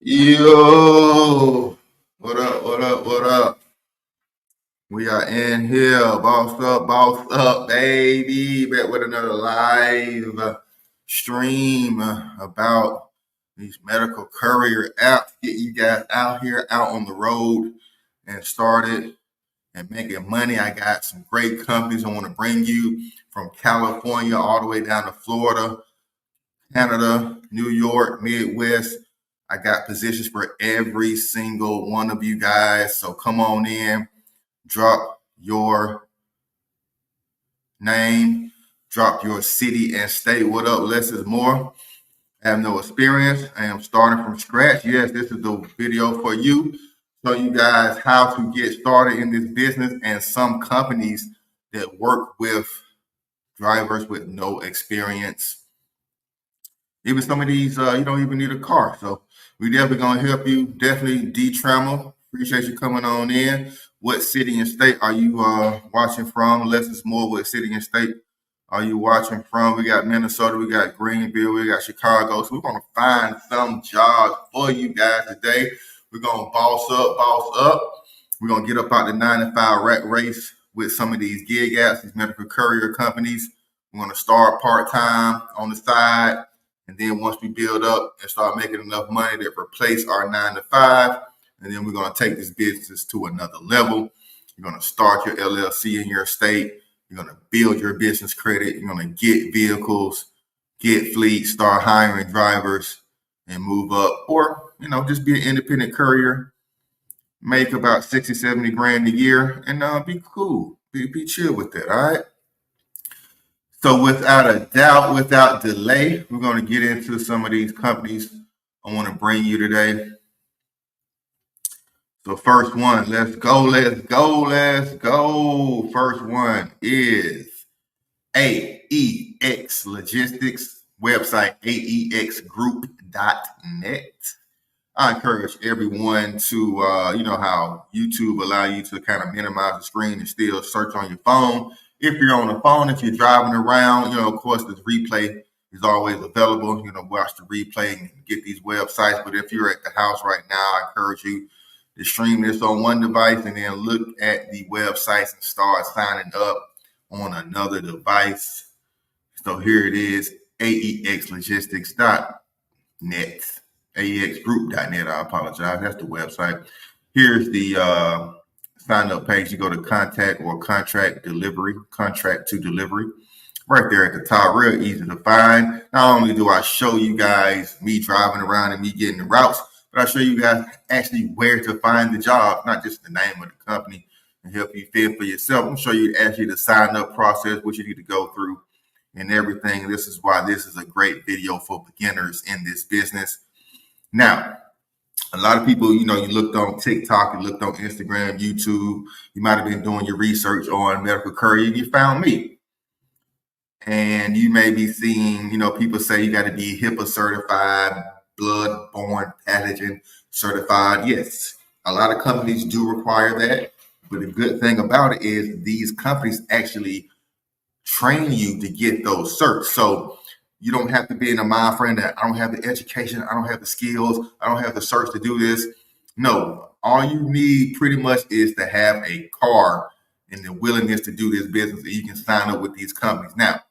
Yo, what up, what up, what up? We are in here, boss up, baby. Back with another live stream about these medical courier apps. Get you guys out here, out on the road and started and making money. I got some great companies I want to bring you from California all the way down to Florida, Canada, New York, Midwest. I got positions for every single one of you guys. So come on in, drop your name, drop your city and state. What up? Less is more. I have no experience. I am starting from scratch. Yes, this is the video for you. Show you guys how to get started in this business and some companies that work with drivers with no experience. Even some of these, you don't even need a car. So we definitely going to help you. Definitely D-Trammel. Appreciate you coming on in. What city and state are you watching from? Less is more. What city and state are you watching from? We got Minnesota. We got Greenville. We got Chicago. So we're going to find some jobs for you guys today. We're going to boss up. We're going to get up out the 9-to-5 rat race with some of these gig apps, these medical courier companies. We're going to start part-time on the side. And then once we build up and start making enough money to replace our 9-to-5, and then we're going to take this business to another level. You're going to start your LLC in your state. You're going to build your business credit. You're going to get vehicles, get fleet, start hiring drivers, and move up. Or, just be an independent courier, make about 60, 70 grand a year, and be cool. Be chill with that, all right? So without a doubt, without delay, we're going to get into some of these companies I want to bring you today. So first one, let's go. First one is AEX Logistics, website aexgroup.net. I encourage everyone to, you know how YouTube allow you to kind of minimize the screen and still search on your phone. If you're on the phone, if you're driving around, of course, this replay is always available. Watch the replay and get these websites. But if you're at the house right now, I encourage you to stream this on one device and then look at the websites and start signing up on another device. So here it is, aexlogistics.net. AEXgroup.net, I apologize. That's the website. Here's the sign up page. You go to contact or contract to delivery. Right there at the top, real easy to find. Not only do I show you guys me driving around and me getting the routes, but I show you guys actually where to find the job, not just the name of the company, and help you feel for yourself. I'm show you actually the sign up process, what you need to go through and everything. This is why this is a great video for beginners in this business. Now, a lot of people, you looked on TikTok, you looked on Instagram, YouTube, you might have been doing your research on medical courier, and you found me. And you may be seeing, people say you got to be HIPAA certified, blood-borne pathogen certified. Yes, a lot of companies do require that. But the good thing about it is these companies actually train you to get those certs. So you don't have to be in a mind frame that I don't have the education, I don't have the skills, I don't have the certs to do this. No, all you need pretty much is to have a car and the willingness to do this business, and you can sign up with these companies. Now,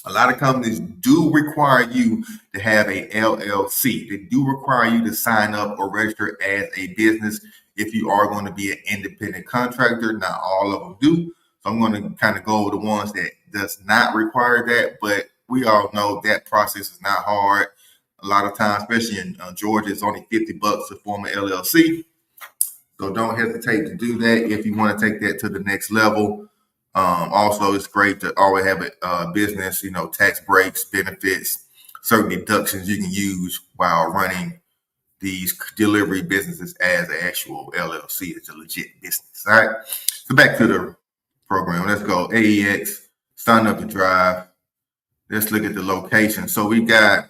a lot of companies do require you to have a LLC. They do require you to sign up or register as a business if you are going to be an independent contractor. Not all of them do. So I'm going to kind of go over the ones that does not require that, but we all know that process is not hard. A lot of times, especially in Georgia, it's only $50 to form an LLC. So don't hesitate to do that if you want to take that to the next level. Also, it's great to always have a business, tax breaks, benefits, certain deductions you can use while running these delivery businesses as an actual LLC. It's a legit business. All right. So back to the program. Let's go. AEX, sign up to drive. Let's look at the location. So we got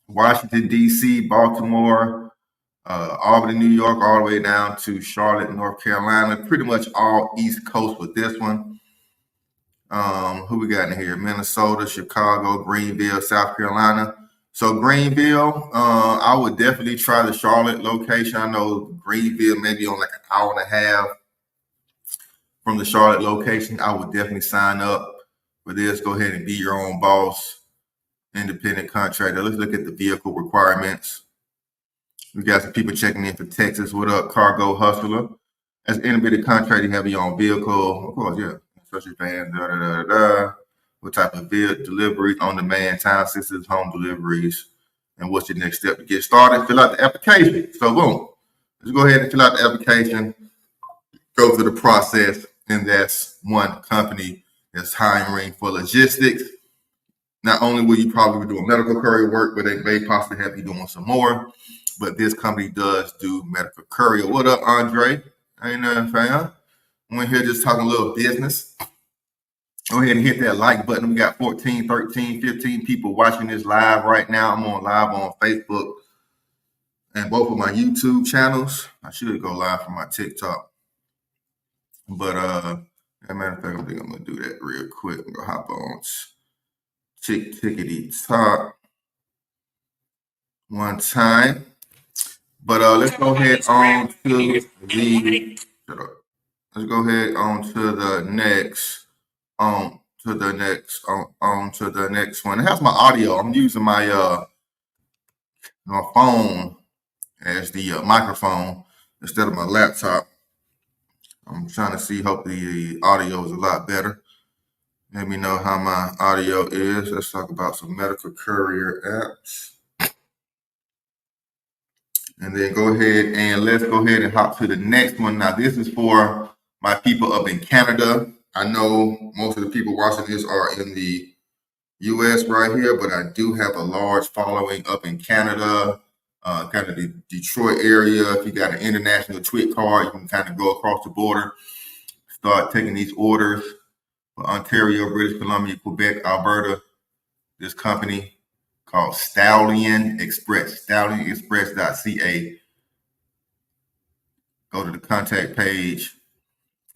Washington, D.C., Baltimore, Albany, New York, all the way down to Charlotte, North Carolina. Pretty much all East Coast with this one. Who we got in here? Minnesota, Chicago, Greenville, South Carolina. So Greenville, I would definitely try the Charlotte location. I know Greenville maybe on like an hour and a half from the Charlotte location. I would definitely sign up for this. Go ahead and be your own boss, independent contractor. Let's look at the vehicle requirements. We got some people checking in for Texas. What up, Cargo Hustler? As an independent contractor, you have your own vehicle. Of course, yeah. Especially fans, what type of vehicle deliveries, on demand, time sensitive home deliveries, and what's your next step to get started? Fill out the application. So boom, let's go ahead and fill out the application, go through the process, and that's one company that's hiring for logistics. Not only will you probably be doing medical courier work, but they may possibly have you doing some more. But this company does do medical courier. What up, Andre? Ain't nothing, fam. We're here just talking a little business. Go ahead and hit that like button. We got 14, 13, 15 people watching this live right now. I'm on live on Facebook and both of my YouTube channels. I should go live from my TikTok. But as a matter of fact, I think I'm gonna do that real quick. I'm gonna hop on tickety talk one time. But let's go ahead on to the let's go ahead on to the next on to the next one. It has my audio. I'm using my phone as the microphone instead of my laptop. I'm trying to see, hopefully the audio is a lot better. Let me know how my audio is. Let's talk about some medical courier apps. And then let's go ahead and hop to the next one. Now, this is for my people up in Canada. I know most of the people watching this are in the US right here, but I do have a large following up in Canada, kind of the Detroit area. If you got an international TWIC card, you can kind of go across the border, start taking these orders for Ontario, British Columbia, Quebec, Alberta. This company called Stallion Express, stallionexpress.ca. Go to the contact page,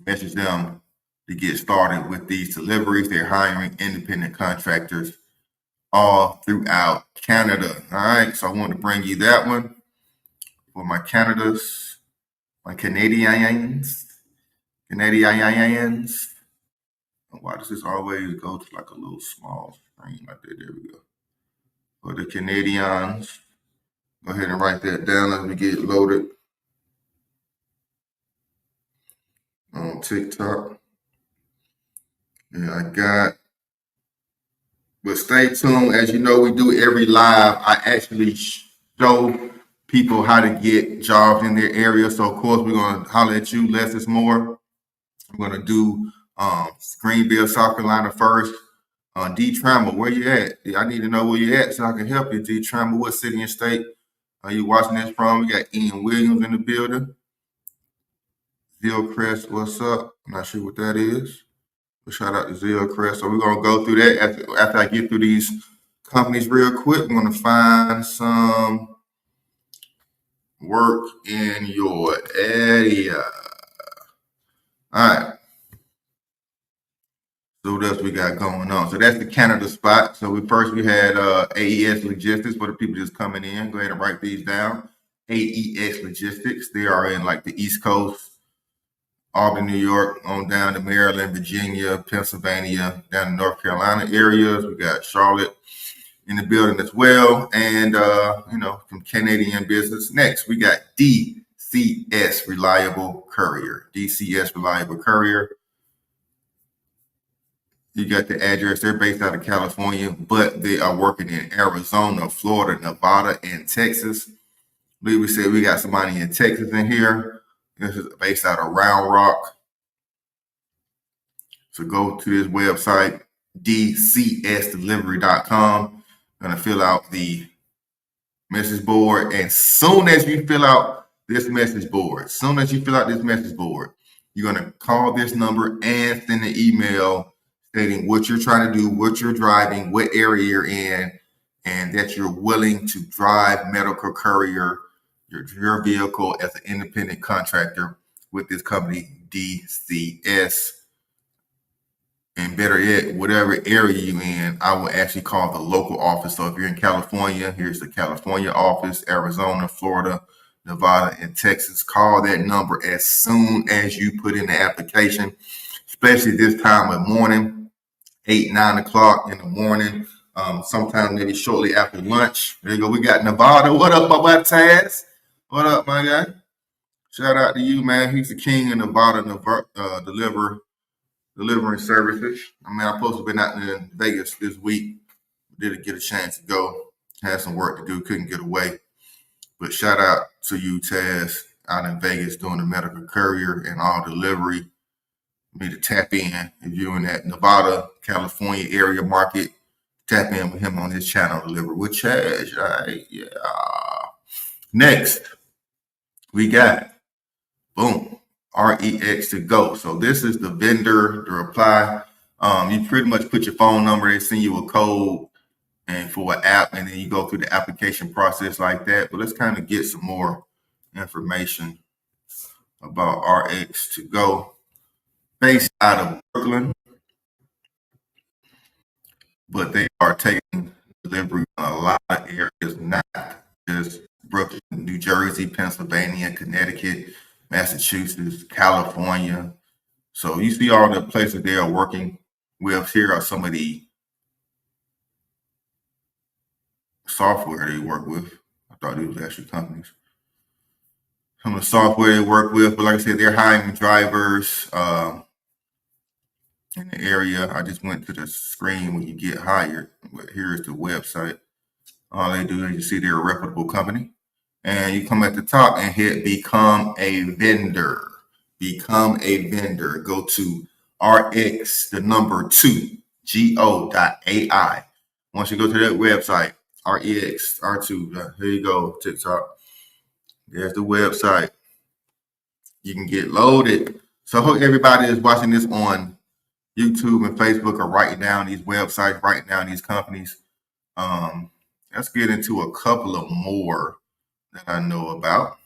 message them to get started with these deliveries. They're hiring independent contractors all throughout Canada. All right, so I want to bring you that one for my Canadians. Why does this always go to like a little small screen like that? There we go. For the Canadians, go ahead and write that down as we get loaded on TikTok. Yeah, I got. But stay tuned. As you know, we do every live. I actually show people how to get jobs in their area. So, of course, we're going to holler at you less is more. I'm going to do Greenville, South Carolina first. D. Trammell, where you at? I need to know where you at so I can help you. D. Trammell, what city and state are you watching this from? We got Ian Williams in the building. Zillcrest, what's up? I'm not sure what that is. Shout out to Zillcrest. So we're gonna go through that after I get through these companies real quick. I'm gonna find some work in your area. All right. So what else we got going on? So that's the Canada spot. So we had AEX Logistics for the people just coming in. Go ahead and write these down. AEX Logistics. They are in like the East Coast, Albany, New York, on down to Maryland, Virginia, Pennsylvania, down to North Carolina areas. We got Charlotte in the building as well, and some Canadian business. Next, we got DCS Reliable Courier. DCS Reliable Courier. You got the address. They're based out of California, but they are working in Arizona, Florida, Nevada, and Texas. We said we got somebody in Texas in here. This is based out of Round Rock. So go to this website, dcsdelivery.com. Going to fill out the message board. And soon as you fill out this message board, you're going to call this number and send an email stating what you're trying to do, what you're driving, what area you're in, and that you're willing to drive medical courier your vehicle as an independent contractor with this company, DCS. And And better yet, whatever area you're in, I will actually call the local office. So if you're in California, here's the California office, Arizona, Florida, Nevada, and Texas. Call that number as soon as you put in the application, especially this time of morning, 8, 9 o'clock in the morning. Sometime maybe shortly after lunch. There you go. We got Nevada. What up, my boy Taz? What up, my guy? Shout out to you, man. He's the king of Nevada delivering services. I mean, I'm supposed to been out in Vegas this week. Didn't get a chance to go. Had some work to do. Couldn't get away. But shout out to you, Taz, out in Vegas doing the medical courier and all delivery. You need to tap in if you're in that Nevada, California area market. Tap in with him on his channel, Deliver with Chaz. Right? Yeah. Next, we got, boom, AEX to go. So this is the vendor, the reply. You pretty much put your phone number, they send you a code and for an app, and then you go through the application process like that. But let's kind of get some more information about AEX to go. Based out of Brooklyn, but they are taking delivery in a lot of areas, not just Brooklyn, New Jersey, Pennsylvania, Connecticut, Massachusetts, California. So you see all the places they are working with. Here are some of the software they work with. I thought these was actually companies. Some of the software they work with, but like I said, they're hiring drivers in the area. I just went to the screen when you get hired, but here's the website. All they do is you see they're a reputable company, and you come at the top and hit become a vendor. Become a vendor. Go to RX, the number 2, go.ai. Once you go to that website, REX, R2, here you go, TikTok. There's the website. You can get loaded. So I hope everybody is watching this on YouTube and Facebook are writing down these websites, writing down these companies. Let's get into a couple of more that I know about.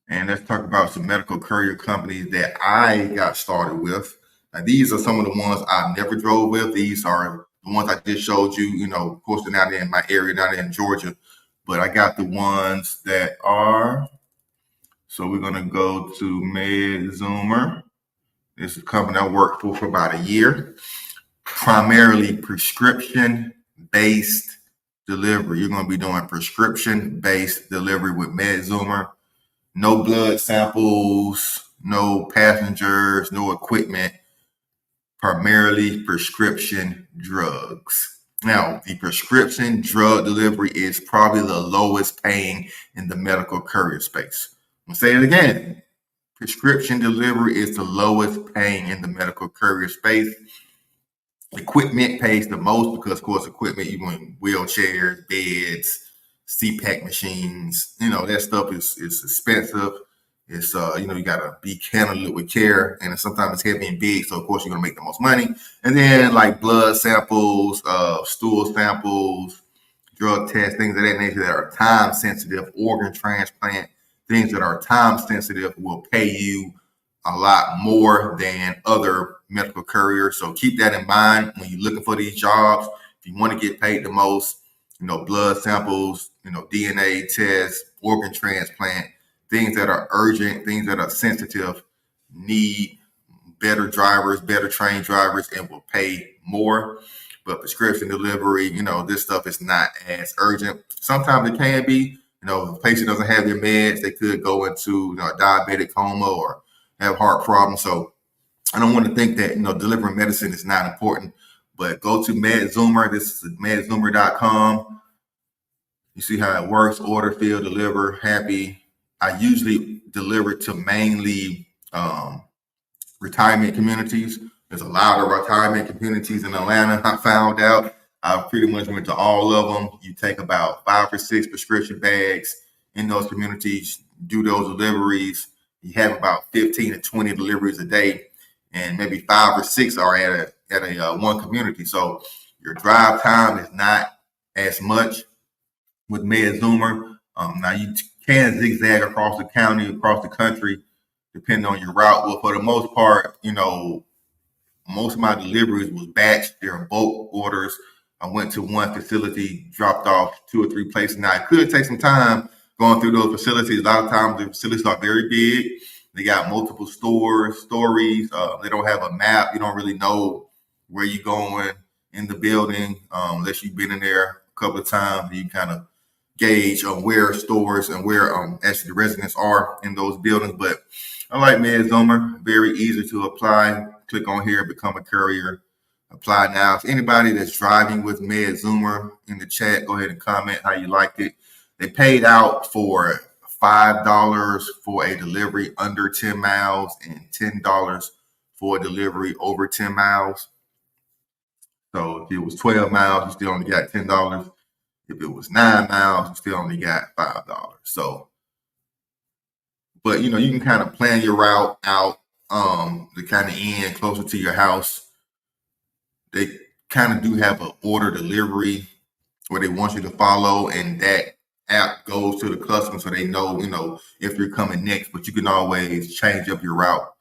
And let's talk about some medical courier companies that I got started with. Now, these are some of the ones I never drove with. These are the ones I just showed you, you know, of course, they're not in my area, not in Georgia. But I got the ones that are. So we're going to go to MedZoomer. This is a company I worked for about a year. Primarily prescription-based delivery. You're going to be doing prescription-based delivery with MedZoomer. No blood samples, no passengers, no equipment. Primarily prescription drugs. Now, the prescription drug delivery is probably the lowest paying in the medical courier space. I'm going to say it again. Prescription delivery is the lowest paying in the medical courier space. Equipment pays the most because, of course, equipment, you want wheelchairs, beds, CPAP machines, you know, that stuff is expensive. It's, you know, you got to be handled it with care, and sometimes it's heavy and big. So, of course, you're going to make the most money. And then like blood samples, stool samples, drug tests, things of that nature that are time sensitive, organ transplant, things that are time sensitive will pay you a lot more than other medical couriers. So keep that in mind when you're looking for these jobs. If you want to get paid the most, you know, blood samples, you know, DNA tests, organ transplant, things that are urgent, things that are sensitive, need better drivers, better trained drivers, and will pay more. But prescription delivery, you know, this stuff is not as urgent. Sometimes it can be. You know, if a patient doesn't have their meds, they could go into, you know, a diabetic coma or have heart problems. So I don't want to think that, you know, delivering medicine is not important. But go to MedZoomer. This is medzoomer.com. You see how it works. Order, fill, deliver, happy. I usually deliver to mainly retirement communities. There's a lot of retirement communities in Atlanta. I found out. I pretty much went to all of them. You take about 5 or 6 prescription bags in those communities, do those deliveries. You have about 15 to 20 deliveries a day, and maybe 5 or 6 are at a one community. So your drive time is not as much with MedZoomer. Now you can zigzag across the county, across the country, depending on your route. But for the most part, you know, most of my deliveries was batch. They're bulk orders. I went to one facility, dropped off 2 or 3 places. Now, it could take some time going through those facilities. A lot of times the facilities are very big. They got multiple stories. They don't have a map. You don't really know where you're going in the building unless you've been in there a couple of times. You kind of gauge on where stores and where actually the residents are in those buildings. But I like MedZoomer. Very easy to apply. Click on here, become a courier. Apply now. If anybody that's driving with MedZoomer in the chat, go ahead and comment how you liked it. They paid out for $5 for a delivery under 10 miles and $10 for a delivery over 10 miles. So if it was 12 miles, you still only got $10. If it was 9 miles, you still only got $5. So, but you can kind of plan your route out to kind of end closer to your house. They kind of do have an order delivery where they want you to follow, and that app goes to the customer so they know, if you're coming next, but you can always change up your route.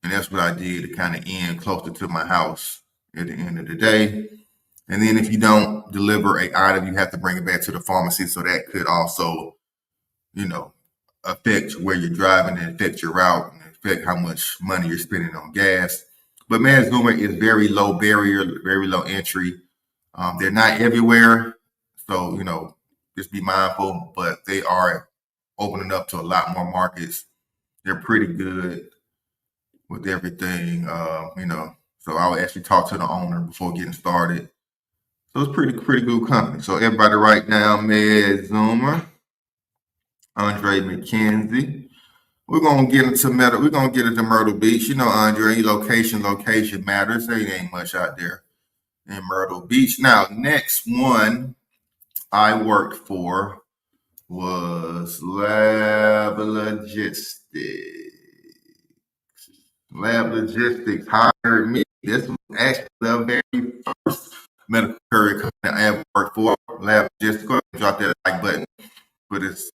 And that's what I did to kind of end closer to my house at the end of the day. And then if you don't deliver an item, you have to bring it back to the pharmacy. So that could also, affect where you're driving and affect your route and affect how much money you're spending on gas. But MedZoomer is very low barrier, very low entry. They're not everywhere. So, just be mindful, but they are opening up to a lot more markets. They're pretty good with everything, So I would actually talk to the owner before getting started. So it's pretty good company. So everybody write down MedZoomer, Andre McKenzie. We're gonna get into Myrtle Beach. Andre, location matters. There ain't much out there in Myrtle Beach. Now, next one I worked for was Lab Logistics. Lab Logistics hired me. This was actually the very first medical courier company I ever worked for. Lab Logistics. Go ahead and drop that like button for this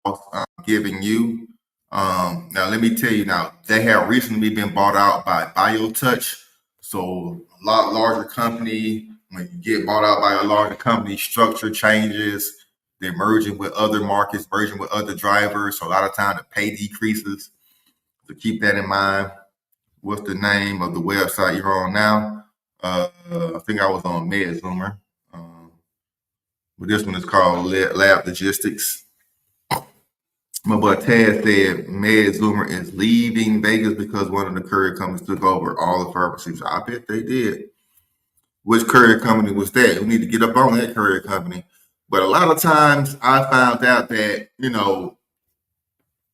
giving you. Now, let me tell you they have recently been bought out by BioTouch. So a lot larger company. When you get bought out by a larger company, structure changes. They're merging with other markets, merging with other drivers. So a lot of time the pay decreases. So keep that in mind. What's the name of the website you're on now? I think I was on MedZoomer. But this one is called Lab Logistics. My boy Tad said MedZoomer is leaving Vegas because one of the courier companies took over all the pharmacies. I bet they did. Which courier company was that? We need to get up on that courier company. But a lot of times I found out that,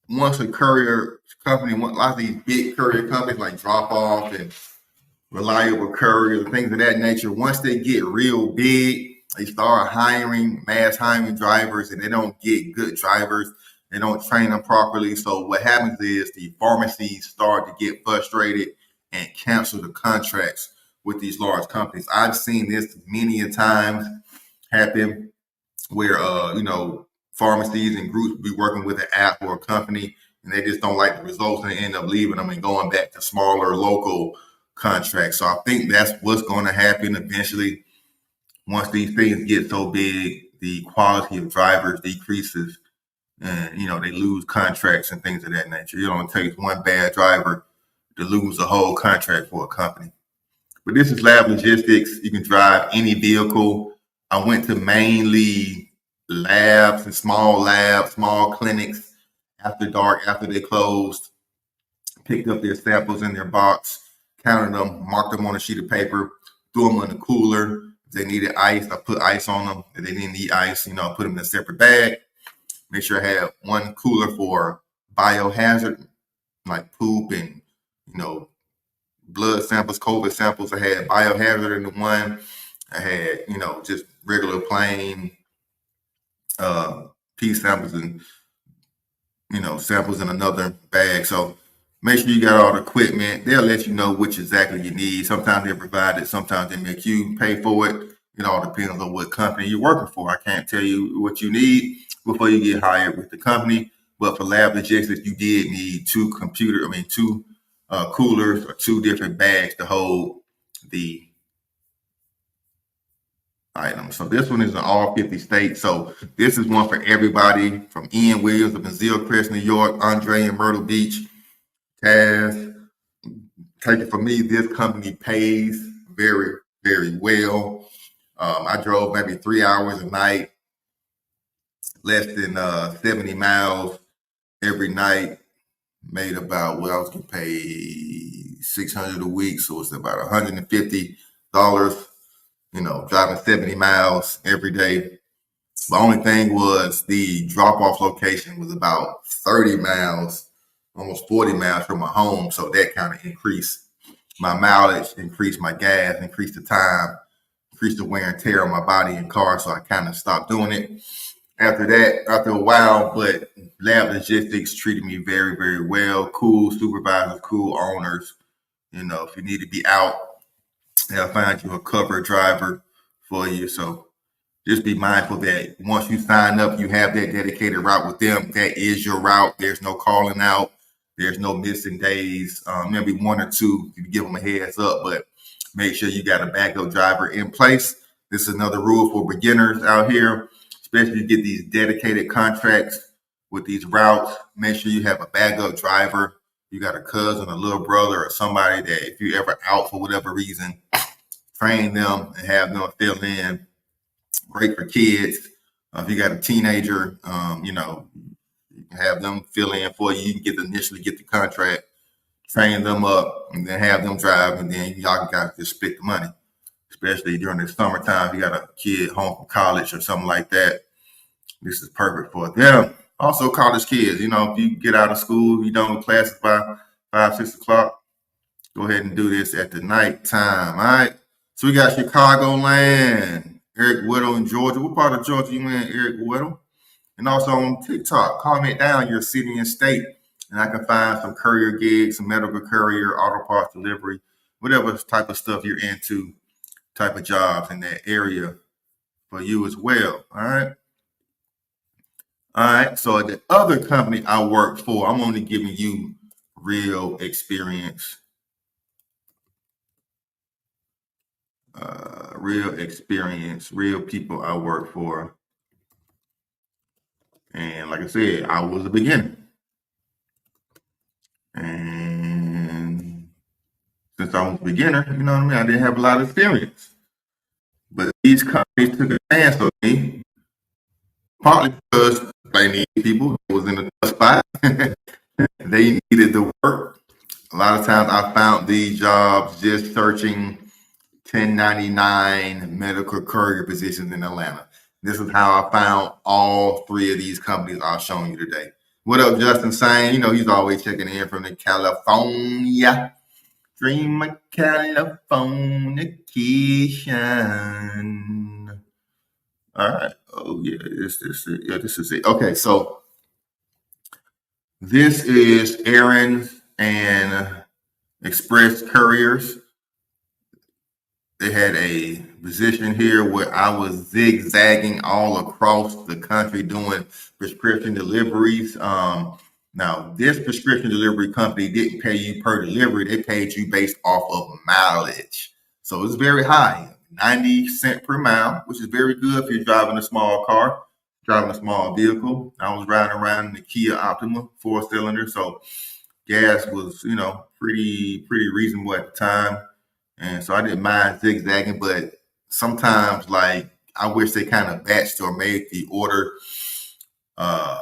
once a courier company, a lot of these big courier companies like Drop Off and Reliable Courier, things of that nature, once they get real big, they start mass hiring drivers, and they don't get good drivers. They don't train them properly. So what happens is the pharmacies start to get frustrated and cancel the contracts with these large companies. I've seen this many a times happen where, pharmacies and groups be working with an app or a company, and they just don't like the results, and they end up leaving them and going back to smaller local contracts. So I think that's what's going to happen eventually. Once these things get so big, the quality of drivers decreases, and they lose contracts and things of that nature. It only takes one bad driver to lose a whole contract for a company. But this is Lab Logistics. You can drive any vehicle. I went to mainly labs and small clinics after dark, after they closed, picked up their samples in their box, counted them, marked them on a sheet of paper, threw them in the cooler. If they needed ice, I put ice on them. If they didn't need ice, put them in a separate bag. Make sure I had one cooler for biohazard, like poop and, blood samples, COVID samples. I had biohazard in the one. I had, just regular plain pee samples and, samples in another bag. So make sure you got all the equipment. They'll let you know which exactly you need. Sometimes they provide it. Sometimes they make you pay for it. It all depends on what company you're working for. I can't tell you what you need before you get hired with the company. But for Lab Logistics, you did need two coolers or 2 different bags to hold the items. So this one is in all 50 states. So this is one for everybody from Ian Williams of Hillcrest, New York, Andre in Myrtle Beach, Taz. Take it from me, this company pays very, very well. I drove maybe 3 hours a night, less than 70 miles every night. Made about, well, I was getting paid $600 a week, so it's about $150. Driving 70 miles every day. The only thing was the drop-off location was about 30 miles, almost 40 miles from my home, so that kind of increased my mileage, increased my gas, increased the time, increased the wear and tear on my body and car, so I kind of stopped doing it. After a while, but Lab Logistics treated me very, very well. Cool supervisors, cool owners. If you need to be out, they'll find you a cover driver for you. So just be mindful that once you sign up, you have that dedicated route with them. That is your route. There's no calling out. There's no missing days. Maybe 1 or 2, you give them a heads up, but make sure you got a backup driver in place. This is another rule for beginners out here, especially if you get these dedicated contracts with these routes. Make sure you have a backup driver. You got a cousin, a little brother, or somebody that if you're ever out for whatever reason, train them and have them fill in. Great for kids. If you got a teenager, you can have them fill in for you. You can initially get the contract, train them up, and then have them drive, and then y'all can just split the money. Especially during the summertime, if you got a kid home from college or something like that, this is perfect for them. Also, college kids, if you get out of school, you done with classes by 5, 6 o'clock, go ahead and do this at the night time. All right. So we got Chicagoland, Eric Whittle in Georgia. What part of Georgia you in, Eric Whittle? And also on TikTok, comment down your city and state, and I can find some courier gigs, some medical courier, auto parts delivery, whatever type of stuff you're into, type of jobs in that area for you as well. All right. All right. So the other company I work for, I'm only giving you real experience. Real people I work for. And like I said, I was a beginner. And since I was a beginner, I didn't have a lot of experience. But these companies took a chance on me, partly because they needed people who was in a tough spot. They needed the work. A lot of times I found these jobs just searching 1099 medical courier positions in Atlanta. This is how I found all 3 of these companies I'll show you today. What up, Justin Sane? He's always checking in from the California. Dream of Californication. All right. Oh, yeah. This is it. Yeah, this is it. Okay, so this is Aaron and Express Couriers. They had a position here where I was zigzagging all across the country doing prescription deliveries. Now, this prescription delivery company didn't pay you per delivery. They paid you based off of mileage. So it's very high, 90 cents per mile, which is very good if you're driving a small car, driving a small vehicle. I was riding around in the Kia Optima 4-cylinder. So gas was, pretty reasonable at the time. And so I didn't mind zigzagging, but sometimes I wish they kind of batched or made the order, a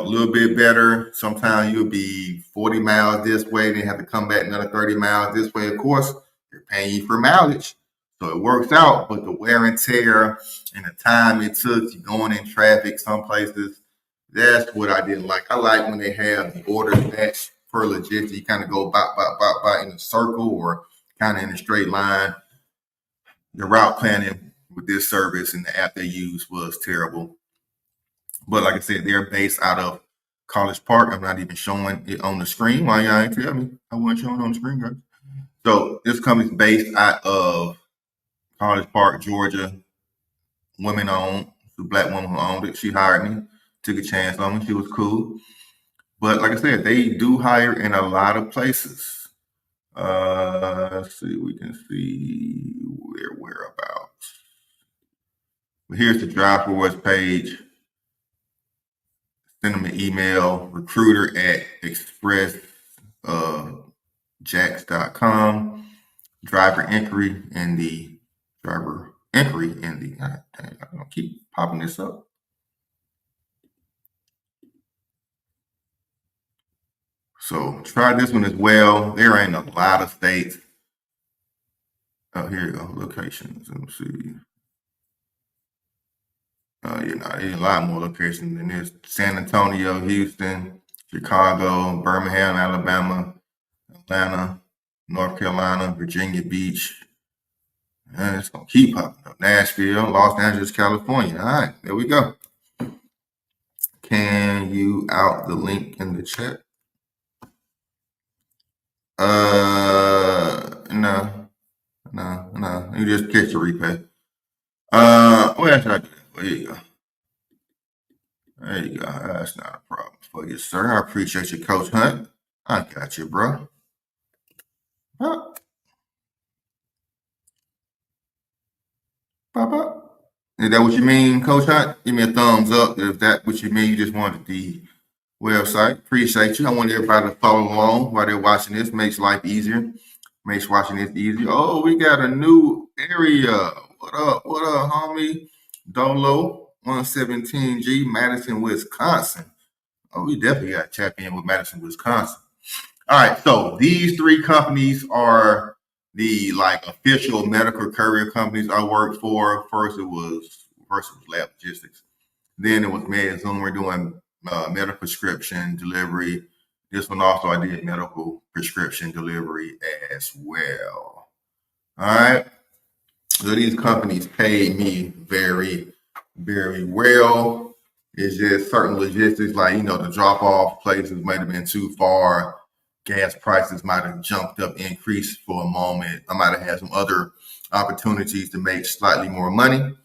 little bit better. Sometimes you'll be 40 miles this way, then have to come back another 30 miles this way. Of course, they're paying you for mileage. So it works out, but the wear and tear and the time it took, you going in traffic some places, that's what I didn't like. I like when they have the order batch per logistics. You kind of go by in a circle or kind of in a straight line. The route planning with this service and the app they use was terrible. But like I said, they're based out of College Park. I'm not even showing it on the screen. Why y'all ain't tell me? I wasn't showing it on the screen, guys. So this company's based out of College Park, Georgia. Women owned. The black woman who owned it. She hired me. Took a chance on me. She was cool. But like I said, they do hire in a lot of places. Let's see, we can see whereabouts. Here's the Drive for What's page. Send them an email, recruiter at expressjacks.com. Driver inquiry in the God dang, I'm gonna keep popping this up. So try this one as well. There ain't a lot of states. Oh, here you go. Locations. Let me see. There's a lot more locations than this. San Antonio, Houston, Chicago, Birmingham, Alabama, Atlanta, North Carolina, Virginia Beach. And it's gonna keep popping up. Nashville, Los Angeles, California. All right, there we go. Can you out the link in the chat? No. You just catch the replay. Where should I do that? There you go. There you go. That's not a problem for you, sir. I appreciate you, Coach Hunt. I got you, bro. Huh? Papa. Is that what you mean, Coach Hunt? Give me a thumbs up if that's what you mean. You just wanted the website. Appreciate you. I want everybody to follow along while they're watching this. Makes life easier. Makes watching this easier. Oh, we got a new area. What up, homie? Dolo 117G, Madison, Wisconsin. Oh, we definitely got to tap in with Madison, Wisconsin. All right, so these three companies are the official medical courier companies I worked for. First it was Lab Logistics. Then it was MedZoom. We're doing medical prescription delivery. This one also I did medical prescription delivery as well. All right. So these companies paid me very, very well. It's just certain logistics, the drop off places might have been too far. Gas prices might have jumped up, increased for a moment. I might have had some other opportunities to make slightly more money.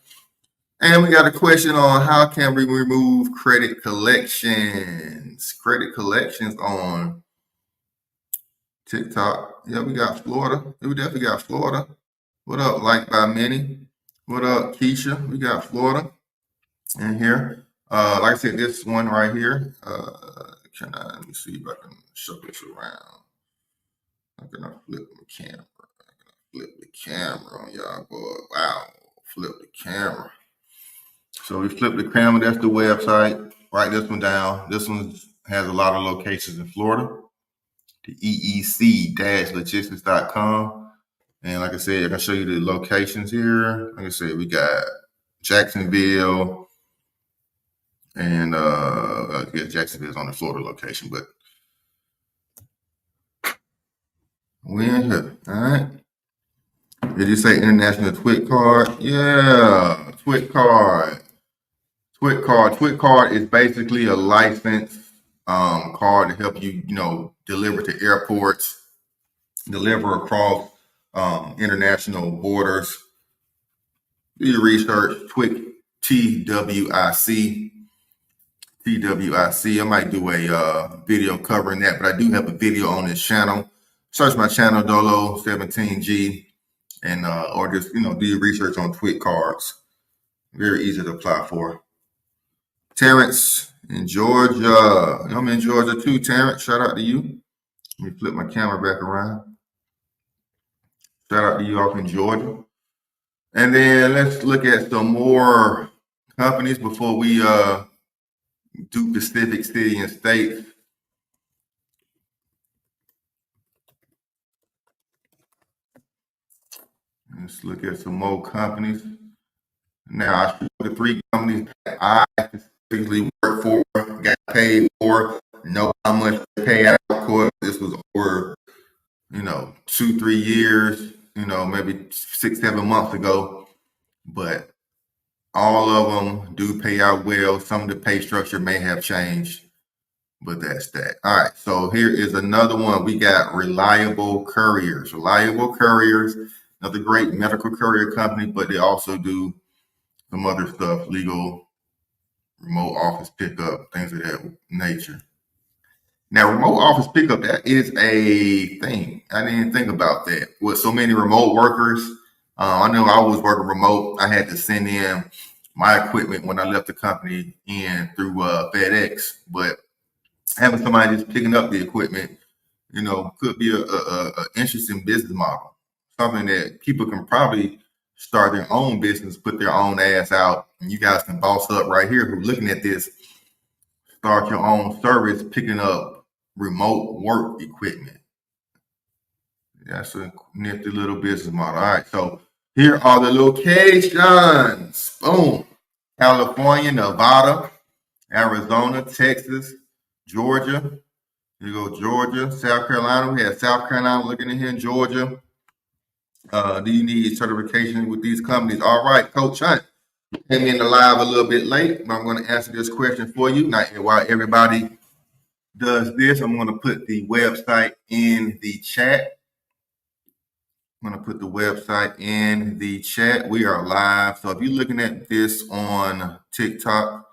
And we got a question on how can we remove credit collections? Credit collections on TikTok. Yeah, we got Florida. We definitely got Florida. What up, Like by Many? What up, Keisha? We got Florida in here. Like I said, this one right here. Let me see if I can show this around. I'm gonna flip the camera. Flip the camera on y'all, boy. Wow, flip the camera. So we flip the camera. That's the website. Write this one down. This one has a lot of locations in Florida. The EEC-logistics.com. And like I said, I can show you the locations here. Like I said, we got Jacksonville, and Jacksonville's on the Florida location, but we in here. All right. Did you say international TWIC card? Yeah, TWIC card. TWIC card is basically a license card to help you, deliver to airports, deliver across international borders. Do your research. TWIC, TWIC. I might do a video covering that, but I do have a video on this channel. Search my channel, Dolo 17G, and or just do your research on TWIC cards. Very easy to apply for. Terrence in Georgia. I'm in Georgia too, Terrence. Shout out to you. Let me flip my camera back around. Shout out to you off in Georgia. And then let's look at some more companies before we do Pacific city and state. Let's look at some more companies. Now, I show the three companies that I specifically work for, got paid for, know how much they pay out. Of course, this was over, 2-3 years, maybe 6-7 months ago. But all of them do pay out well. Some of the pay structure may have changed, but that's that. All right, so here is another one. We got Reliable Couriers. Reliable Couriers, another great medical courier company, but they also do some other stuff, legal, remote office pickup, things of that nature. Now, remote office pickup, that is a thing. I didn't think about that. With so many remote workers, I know I was working remote. I had to send in my equipment when I left the company in through FedEx, but having somebody just picking up the equipment, could be a interesting business model. Something that people can probably start their own business, put their own ass out, and you guys can boss up right here who's looking at this, start your own service picking up remote work equipment. That's a nifty little business model. All right, so here are the locations. Boom. California, Nevada, Arizona, Texas, Georgia. You go Georgia, South Carolina. We have South Carolina looking in here in Georgia. Do you need certification with these companies? All right, Coach Hunt. Came in the live a little bit late, but I'm going to answer this question for you. Now, while everybody does this, I'm going to put the website in the chat. I'm going to put the website in the chat. We are live. So if you're looking at this on TikTok,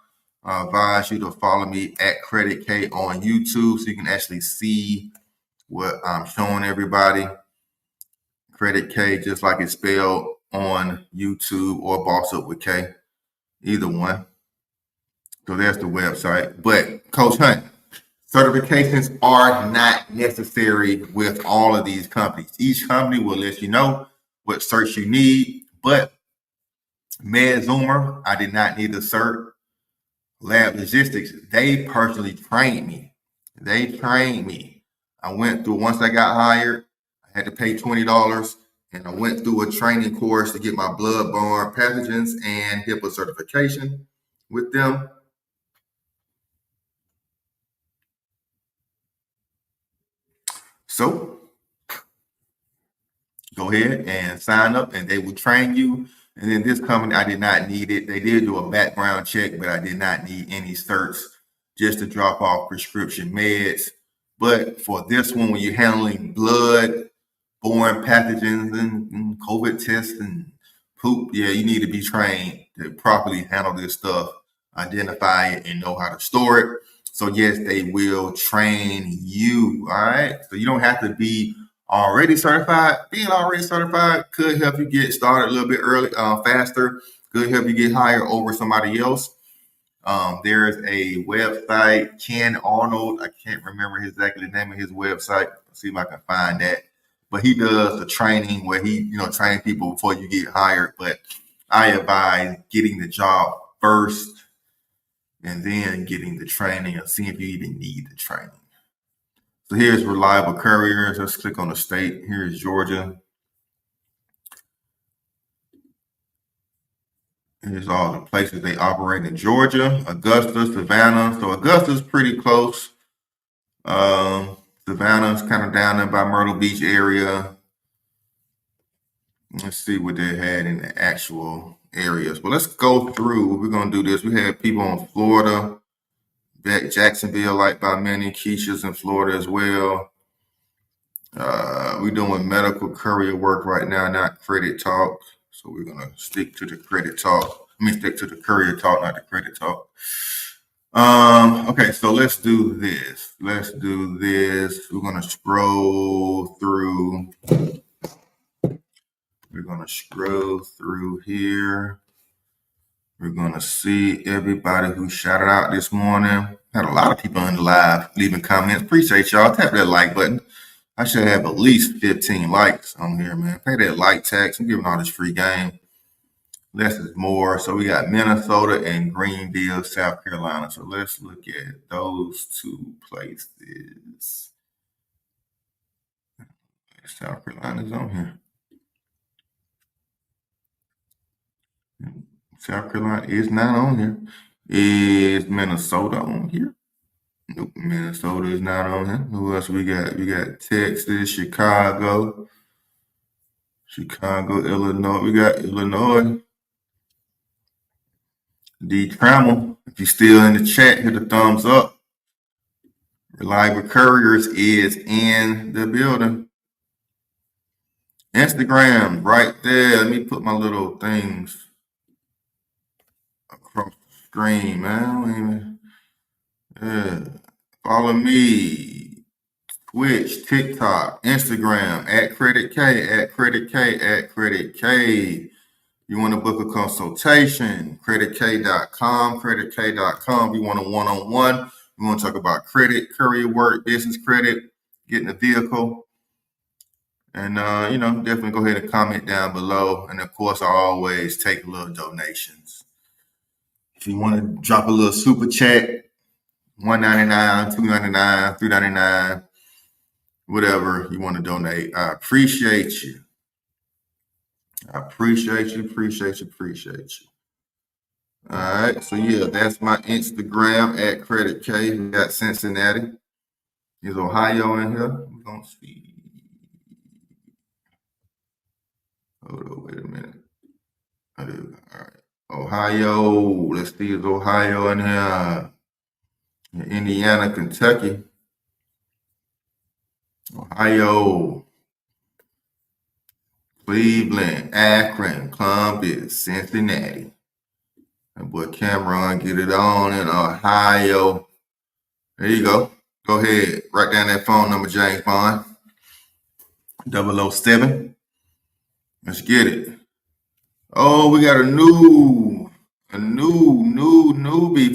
I advise you to follow me at Credit K on YouTube so you can actually see what I'm showing everybody. Credit K, just like it's spelled on YouTube, or Boss Up with K, either one. So there's the website. But Coach Hunt, certifications are not necessary with all of these companies. Each company will let you know what certs you need, but MedZoomer, I did not need a cert. Lab Logistics, they personally trained me. I went through, once I got hired, I had to pay $20, and I went through a training course to get my bloodborne pathogens and HIPAA certification with them. So go ahead and sign up, and they will train you. And then this company, I did not need it. They did do a background check, but I did not need any certs, just to drop off prescription meds. But for this one, when you're handling blood, borne pathogens, and COVID tests and poop, yeah, you need to be trained to properly handle this stuff, identify it, and know how to store it. So yes, they will train you. All right. So you don't have to be already certified. Being already certified could help you get started a little bit early, faster. Could help you get hired over somebody else. There's a website, Ken Arnold. I can't remember exactly the name of his website. Let's see if I can find that. But he does the training where he, trains people before you get hired. But I advise getting the job first and then getting the training and seeing if you even need the training. So here's Reliable Couriers. Let's click on the state. Here's Georgia. Here's all the places they operate in Georgia. Augusta, Savannah. So Augusta's pretty close. Savannah's kind of down there by Myrtle Beach area. Let's see what they had in the actual areas. Well, let's go through. We're going to do this. We had people in Florida, Jacksonville, like by many, Keisha's in Florida as well. We're doing medical courier work right now, not credit talk. So we're going to stick to the credit talk. Stick to the courier talk, not the credit talk. Okay, so let's do this. We're going to scroll through. We're going to scroll through here. We're going to see everybody who shouted out this morning. Had a lot of people in the live leaving comments. Appreciate y'all. Tap that like button. I should have at least 15 likes on here, man. Pay that like tax. I'm giving all this free game. Less is more. So we got Minnesota and Greenville, South Carolina. So let's look at those two places. South Carolina's on here. South Carolina is not on here. Is Minnesota on here? Nope, Minnesota is not on here. Who else we got? We got Texas, Chicago, Illinois. We got Illinois. D. Trammell, if you're still in the chat, hit the thumbs up. Reliable Couriers is in the building. Instagram, right there. Let me put my little things across the screen, man. Yeah. Follow me. Twitch, TikTok, Instagram, @CreditK. You want to book a consultation, creditk.com. You want a one-on-one. You want to talk about credit, courier work, business credit, getting a vehicle. And, definitely go ahead and comment down below. And, of course, I always take little donations. If you want to drop a little super chat, $1.99, $2.99, $3.99, whatever you want to donate, I appreciate you. Appreciate you. All right, so yeah, that's my Instagram @CreditK. We got Cincinnati. Is Ohio in here? We're gonna see. Hold on, wait a minute. All right, Ohio. Let's see, is Ohio in here? Indiana, Kentucky, Ohio, Cleveland, Akron, Columbus, Cincinnati. That boy Cameron, get it on in Ohio. There you go. Go ahead. Write down that phone number, James Bond. 007. Let's get it. Oh, we got a newbie.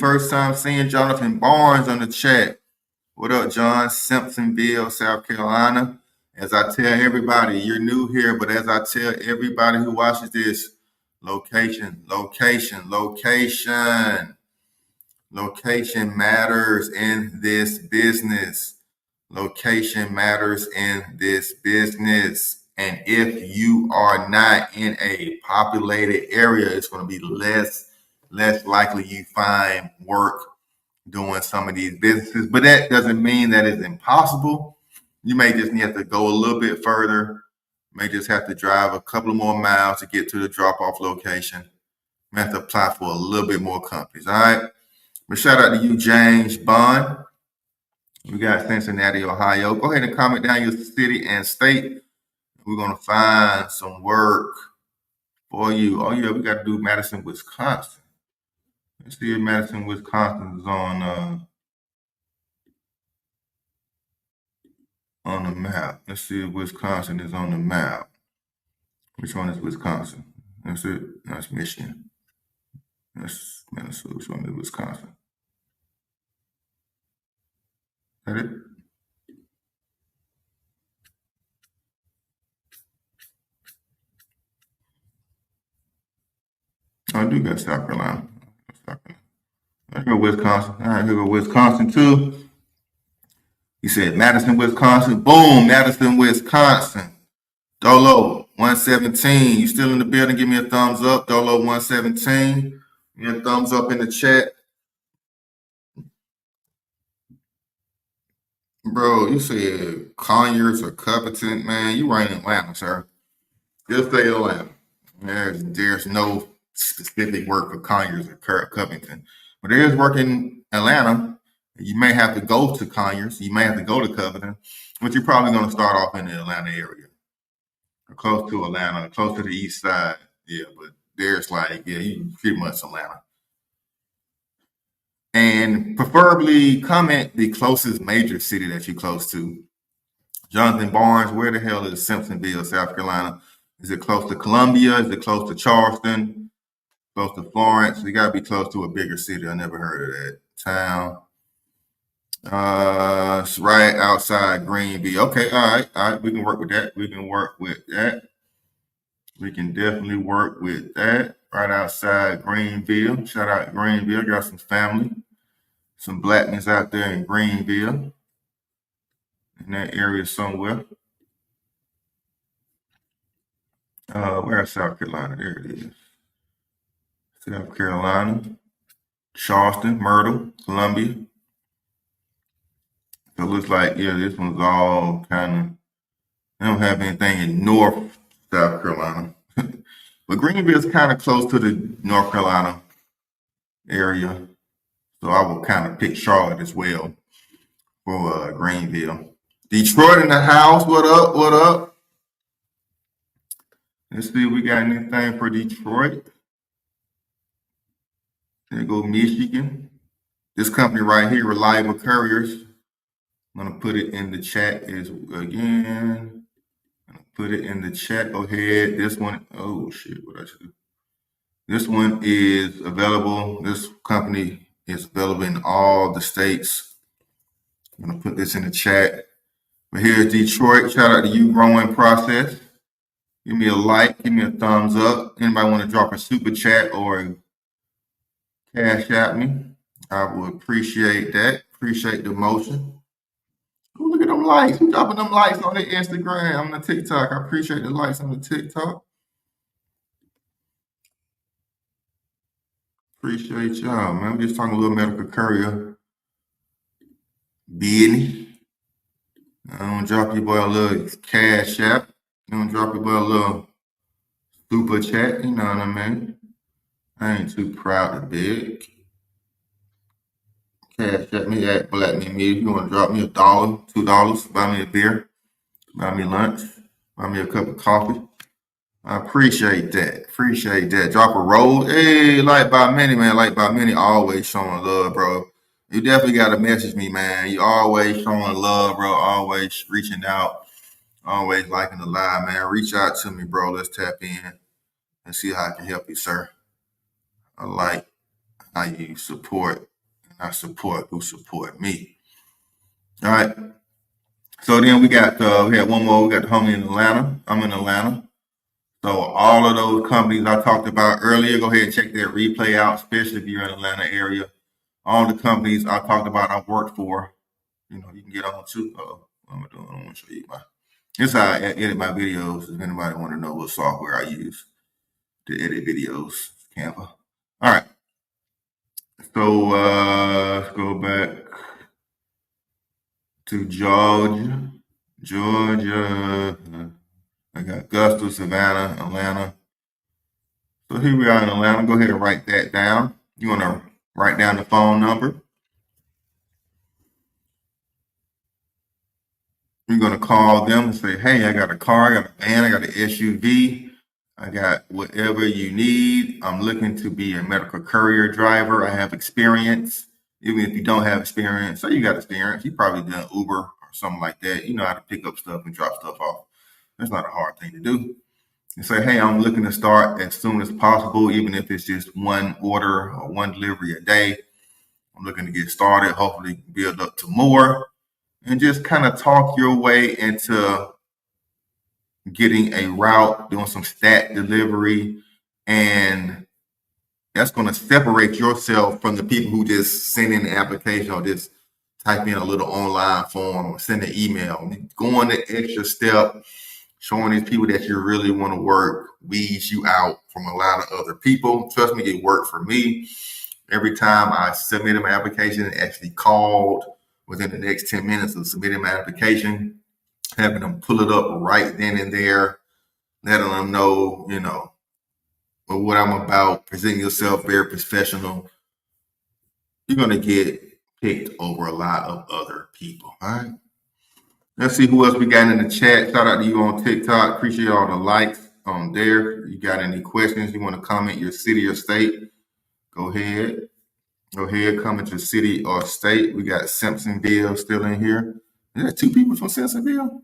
First time seeing Jonathan Barnes on the chat. What up, John? Simpsonville, South Carolina. As I tell everybody, you're new here, but as I tell everybody who watches this, location matters in this business. Location matters in this business. And if you are not in a populated area, it's going to be less likely you find work doing some of these businesses. But that doesn't mean that it's impossible. You may just need to go a little bit further. May just have to drive a couple of more miles to get to the drop-off location. May have to apply for a little bit more companies. All right. But shout out to you, James Bond. We got Cincinnati, Ohio. Go ahead and comment down your city and state. We're going to find some work for you. Oh, yeah, we got to do Madison, Wisconsin. Let's see if Madison, Wisconsin is on the map. Let's see if Wisconsin is on the map. Which one is Wisconsin? That's it. That's Michigan. That's Minnesota. Which one is Wisconsin? Is that it? Oh, I do got South Carolina. Let's go Wisconsin. All right, here go Wisconsin too. You said Madison, Wisconsin. Boom, Madison, Wisconsin. Dolo 117. You still in the building? Give me a thumbs up. Dolo 117. Give me a thumbs up in the chat. Bro, you said Conyers or Covington. Man, you right in Atlanta, sir. Just say Atlanta. There's no specific work for Conyers or Covington. But there is work in Atlanta. You may have to go to Conyers. You may have to go to Covington. But you're probably going to start off in the Atlanta area. Or close to Atlanta, close to the east side. Yeah, but there's you pretty much Atlanta. And preferably comment the closest major city that you're close to. Jonathan Barnes, where the hell is Simpsonville, South Carolina? Is it close to Columbia? Is it close to Charleston? Close to Florence? You gotta be close to a bigger city. I never heard of that town. It's right outside Greenville. Okay, all right. We can work with that. We can definitely work with that. Right outside Greenville. Shout out Greenville. Got some family, some blackness out there in Greenville, in that area somewhere. Where's South Carolina? There it is. South Carolina, Charleston, Myrtle, Columbia. So it looks like, this one's all kind of, they don't have anything in North South Carolina. But Greenville is kind of close to the North Carolina area. So I will kind of pick Charlotte as well for Greenville. Detroit in the house. What up? Let's see if we got anything for Detroit. There go Michigan. This company right here, Reliable Couriers. I'm gonna put it in the chat again. I'm gonna put it in the chat. Go ahead. This one, oh shit, what I should do? This one is available. This company is available in all the states. I'm gonna put this in the chat. But here's Detroit. Shout out to you, Growing Process. Give me a like, give me a thumbs up. Anybody want to drop a super chat or cash at me? I would appreciate that. Appreciate the motion. Oh, look at them likes. Who's dropping them likes on the Instagram, on the TikTok? I appreciate the likes on the TikTok. Appreciate y'all, man. We're just talking a little medical courier business. I don't drop your boy a little cash app. I don't drop your boy a little super chat. You know what I mean? I ain't too proud to beg. Cash at me at Black Me Media. You want to drop me $1, $2, buy me a beer, buy me lunch, buy me a cup of coffee. I appreciate that. Appreciate that. Drop a roll. Hey, like by many, man. Like by many, always showing love, bro. You definitely got to message me, man. You always showing love, bro. Always reaching out. Always liking the live, man. Reach out to me, bro. Let's tap in and see how I can help you, sir. I like how you support, and I support who support me. All right. So then we had one more. We got the homie in Atlanta. I'm in Atlanta. So all of those companies I talked about earlier, go ahead and check that replay out, especially if you're in the Atlanta area. All the companies I talked about I worked for, you can get on too. What am I doing? I want to show you this is how I edit my videos. If anybody want to know what software I use to edit videos, Canva. All right. So let's go back to Georgia. I got Augusta, Savannah, Atlanta. So here we are in Atlanta. Go ahead and write that down. You want to write down the phone number. You're going to call them and say, hey, I got a car, I got a van, I got an SUV. I got whatever you need. I'm looking to be a medical courier driver. I have experience. Even if you don't have experience, say you got experience, you probably done Uber or something like that. You know how to pick up stuff and drop stuff off. That's not a hard thing to do. And say, hey, I'm looking to start as soon as possible, even if it's just one order or one delivery a day. I'm looking to get started, hopefully build up to more, and just kind of talk your way into getting a route, doing some stat delivery, and that's going to separate yourself from the people who just send in the application or just type in a little online form or send an email. Going the extra step, showing these people that you really want to work, weeds you out from a lot of other people. Trust me, it worked for me. Every time I submitted my application, it actually called within the next 10 minutes of submitting my application, having them pull it up right then and there, letting them know, what I'm about, presenting yourself very professional. You're going to get picked over a lot of other people. All right. Let's see who else we got in the chat. Shout out to you on TikTok. Appreciate all the likes on there. You got any questions you want to comment your city or state? Go ahead. Comment your city or state. We got Simpsonville still in here. Is there 2 people from Simpsonville?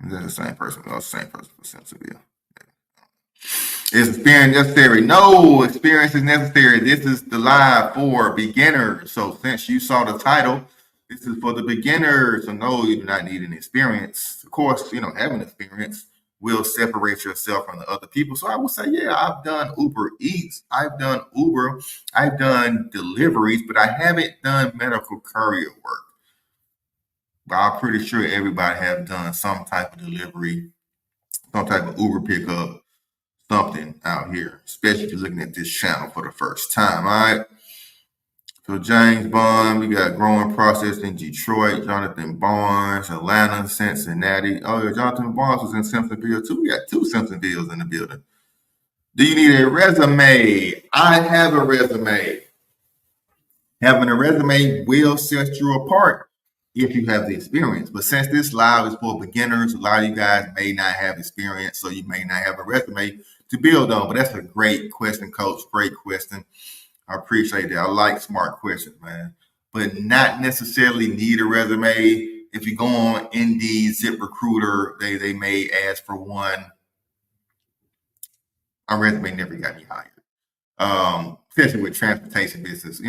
Is that the same person? Oh, same person from Simpsonville. Is experience necessary? No, experience is necessary. This is the live for beginners. So since you saw the title, this is for the beginners. So no, you do not need an experience. Of course, having experience will separate yourself from the other people. So I will say, yeah, I've done Uber Eats. I've done Uber. I've done deliveries, but I haven't done medical courier work. But I'm pretty sure everybody have done some type of delivery, some type of Uber pickup, something out here, especially if you're looking at this channel for the first time. All right. So James Bond, we got Growing Process in Detroit, Jonathan Barnes, Atlanta, Cincinnati. Oh, yeah, Jonathan Barnes was in Simpsonville too. We got 2 Simpsonvilles in the building. Do you need a resume? I have a resume. Having a resume will set you apart if you have the experience. But since this live is for beginners, a lot of you guys may not have experience, so you may not have a resume to build on. But that's a great question, Coach. Great question. I appreciate that. I like smart questions, man. But not necessarily need a resume. If you go on Indeed, ZipRecruiter, they may ask for one. Our resume never got me hired. Especially with transportation business,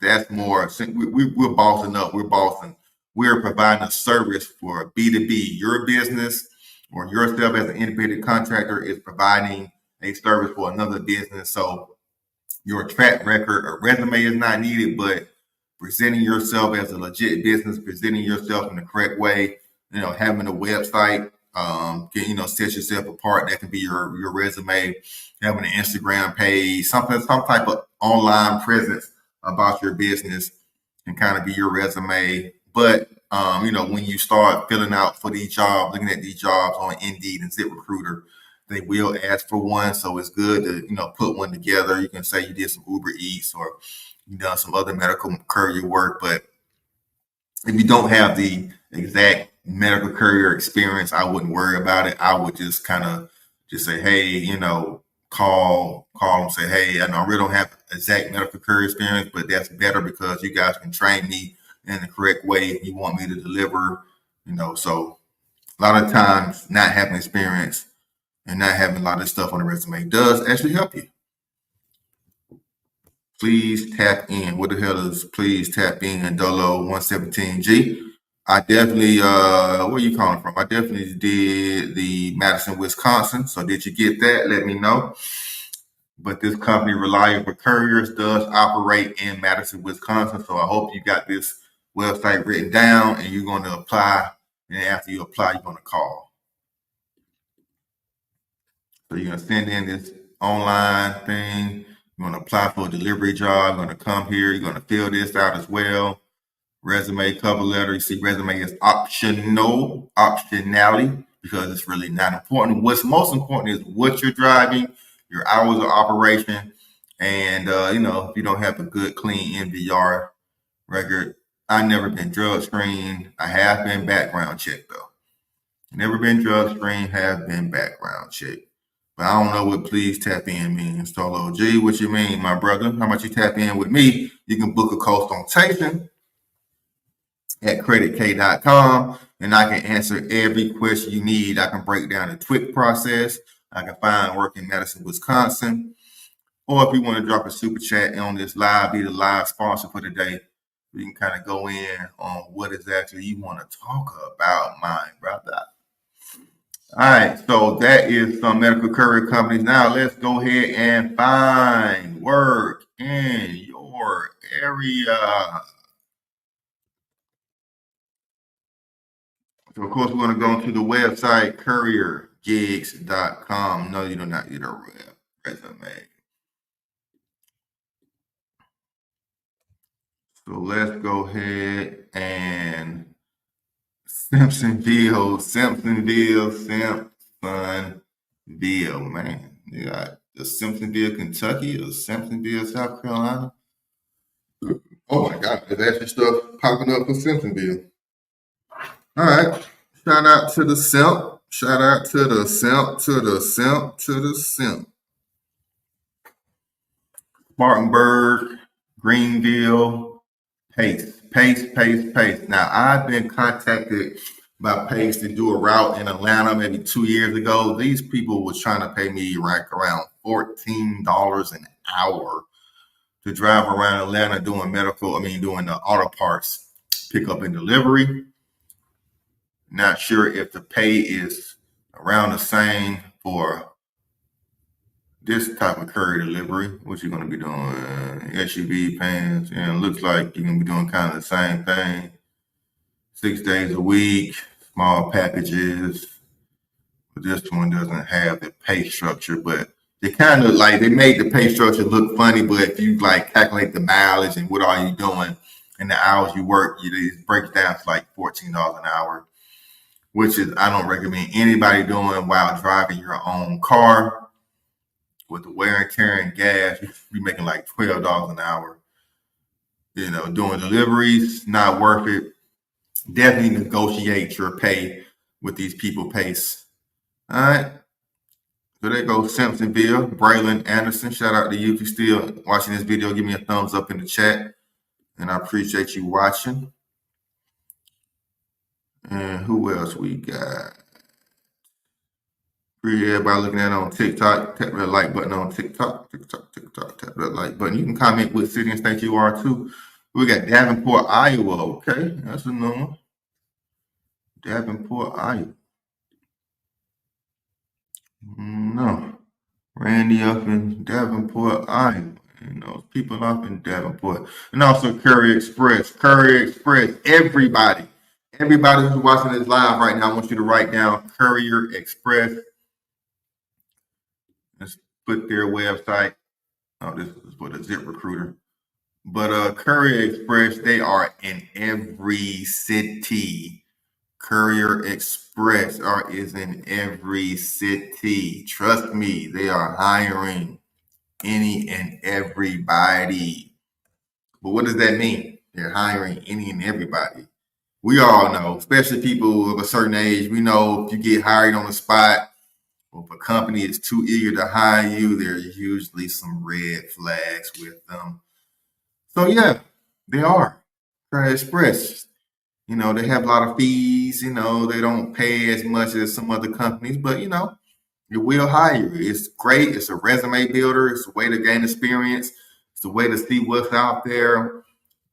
that's more. We're bossing up. We're bossing. We're providing a service for B2B. Your business or yourself as an independent contractor is providing a service for another business. So your track record or resume is not needed, but presenting yourself as a legit business, presenting yourself in the correct way, having a website, can, set yourself apart. That can be your resume, having an Instagram page, some type of online presence about your business can kind of be your resume. But, when you start filling out for these jobs, looking at these jobs on Indeed and ZipRecruiter, they will ask for one. So it's good to, put one together. You can say you did some Uber Eats or you done some other medical courier work. But if you don't have the exact medical courier experience, I wouldn't worry about it. I would just kind of just say, hey, call them, say, hey, I know I really don't have exact medical courier experience, but that's better because you guys can train me in the correct way if you want me to deliver, so a lot of times not having experience and not having a lot of stuff on the resume does actually help you. Please tap in. What the hell is please tap in, Dolo 117G? I definitely, where are you calling from? I definitely did the Madison, Wisconsin. So did you get that? Let me know. But this company, Reliable Couriers, does operate in Madison, Wisconsin. So I hope you got this website written down and you're going to apply. And after you apply, you're going to call. So you're going to send in this online thing. You're going to apply for a delivery job. You're going to come here. You're going to fill this out as well. Resume, cover letter. You see, resume is optionality, because it's really not important. What's most important is what you're driving, your hours of operation, and if you don't have a good, clean MVR record. I've never been drug screened. I have been background checked though. Never been drug screened. Have been background checked. But I don't know what please tap in means. Solo G, what you mean, my brother? How about you tap in with me? You can book a consultation at creditkey.com, and I can answer every question you need. I can break down the TWIC process. I can find work in Madison, Wisconsin. Or if you want to drop a super chat on this live, be the live sponsor for the day, we can kind of go in on what exactly you want to talk about, my brother. All right, so that is some medical courier companies. Now let's go ahead and find work in your area. So of course, we're going to go to the website couriergigs.com. No, you do not need a resume. So let's go ahead and Simpsonville, man. You got the Simpsonville, Kentucky, or Simpsonville, South Carolina. Oh my God, there's actually stuff popping up for Simpsonville. All right. Shout out to the Simp. Shout out to the Simp, to the Simp, to the Simp. Spartanburg, Greenville, Pace. Now, I've been contacted by Pace to do a route in Atlanta maybe 2 years ago. These people was trying to pay me around $14 an hour to drive around Atlanta doing doing the auto parts pickup and delivery. Not sure if the pay is around the same for this type of courier delivery. What you're going to be doing? SUV pants. And it looks like you're going to be doing kind of the same thing. 6 days a week, small packages. But this one doesn't have the pay structure, but they kind of they made the pay structure look funny. But if you calculate the mileage and what are you doing and the hours you work, it breaks down to $14 an hour, which is I don't recommend anybody doing while driving your own car. With the wear and tear and gas, you should be making $12 an hour. Doing deliveries, not worth it. Definitely negotiate your pay with these people, Pace. All right. So there goes Simpsonville, Braylon Anderson. Shout out to you. If you're still watching this video, give me a thumbs up in the chat. And I appreciate you watching. And who else we got? Appreciate everybody looking at it on TikTok. Tap that like button on TikTok. Tap that like button. You can comment what city and state you are too. We got Davenport, Iowa. Okay, that's a new one. Davenport, Iowa. No. Randy up in Davenport, Iowa. You know, people up in Davenport. And also Courier Express. Courier Express. Everybody who's watching this live right now, I want you to write down Courier Express. Let's put their website. Oh, this is for the Zip Recruiter. But Courier Express, they are in every city. Courier Express is in every city. Trust me, they are hiring any and everybody. But what does that mean? They're hiring any and everybody. We all know, especially people of a certain age, we know if you get hired on the spot, or if a company is too eager to hire you, there's usually some red flags with them. So yeah, they are. Courier Express. You know, they have a lot of fees. You know, they don't pay as much as some other companies, but you know, it will hire you. It's great. It's a resume builder. It's a way to gain experience. It's a way to see what's out there.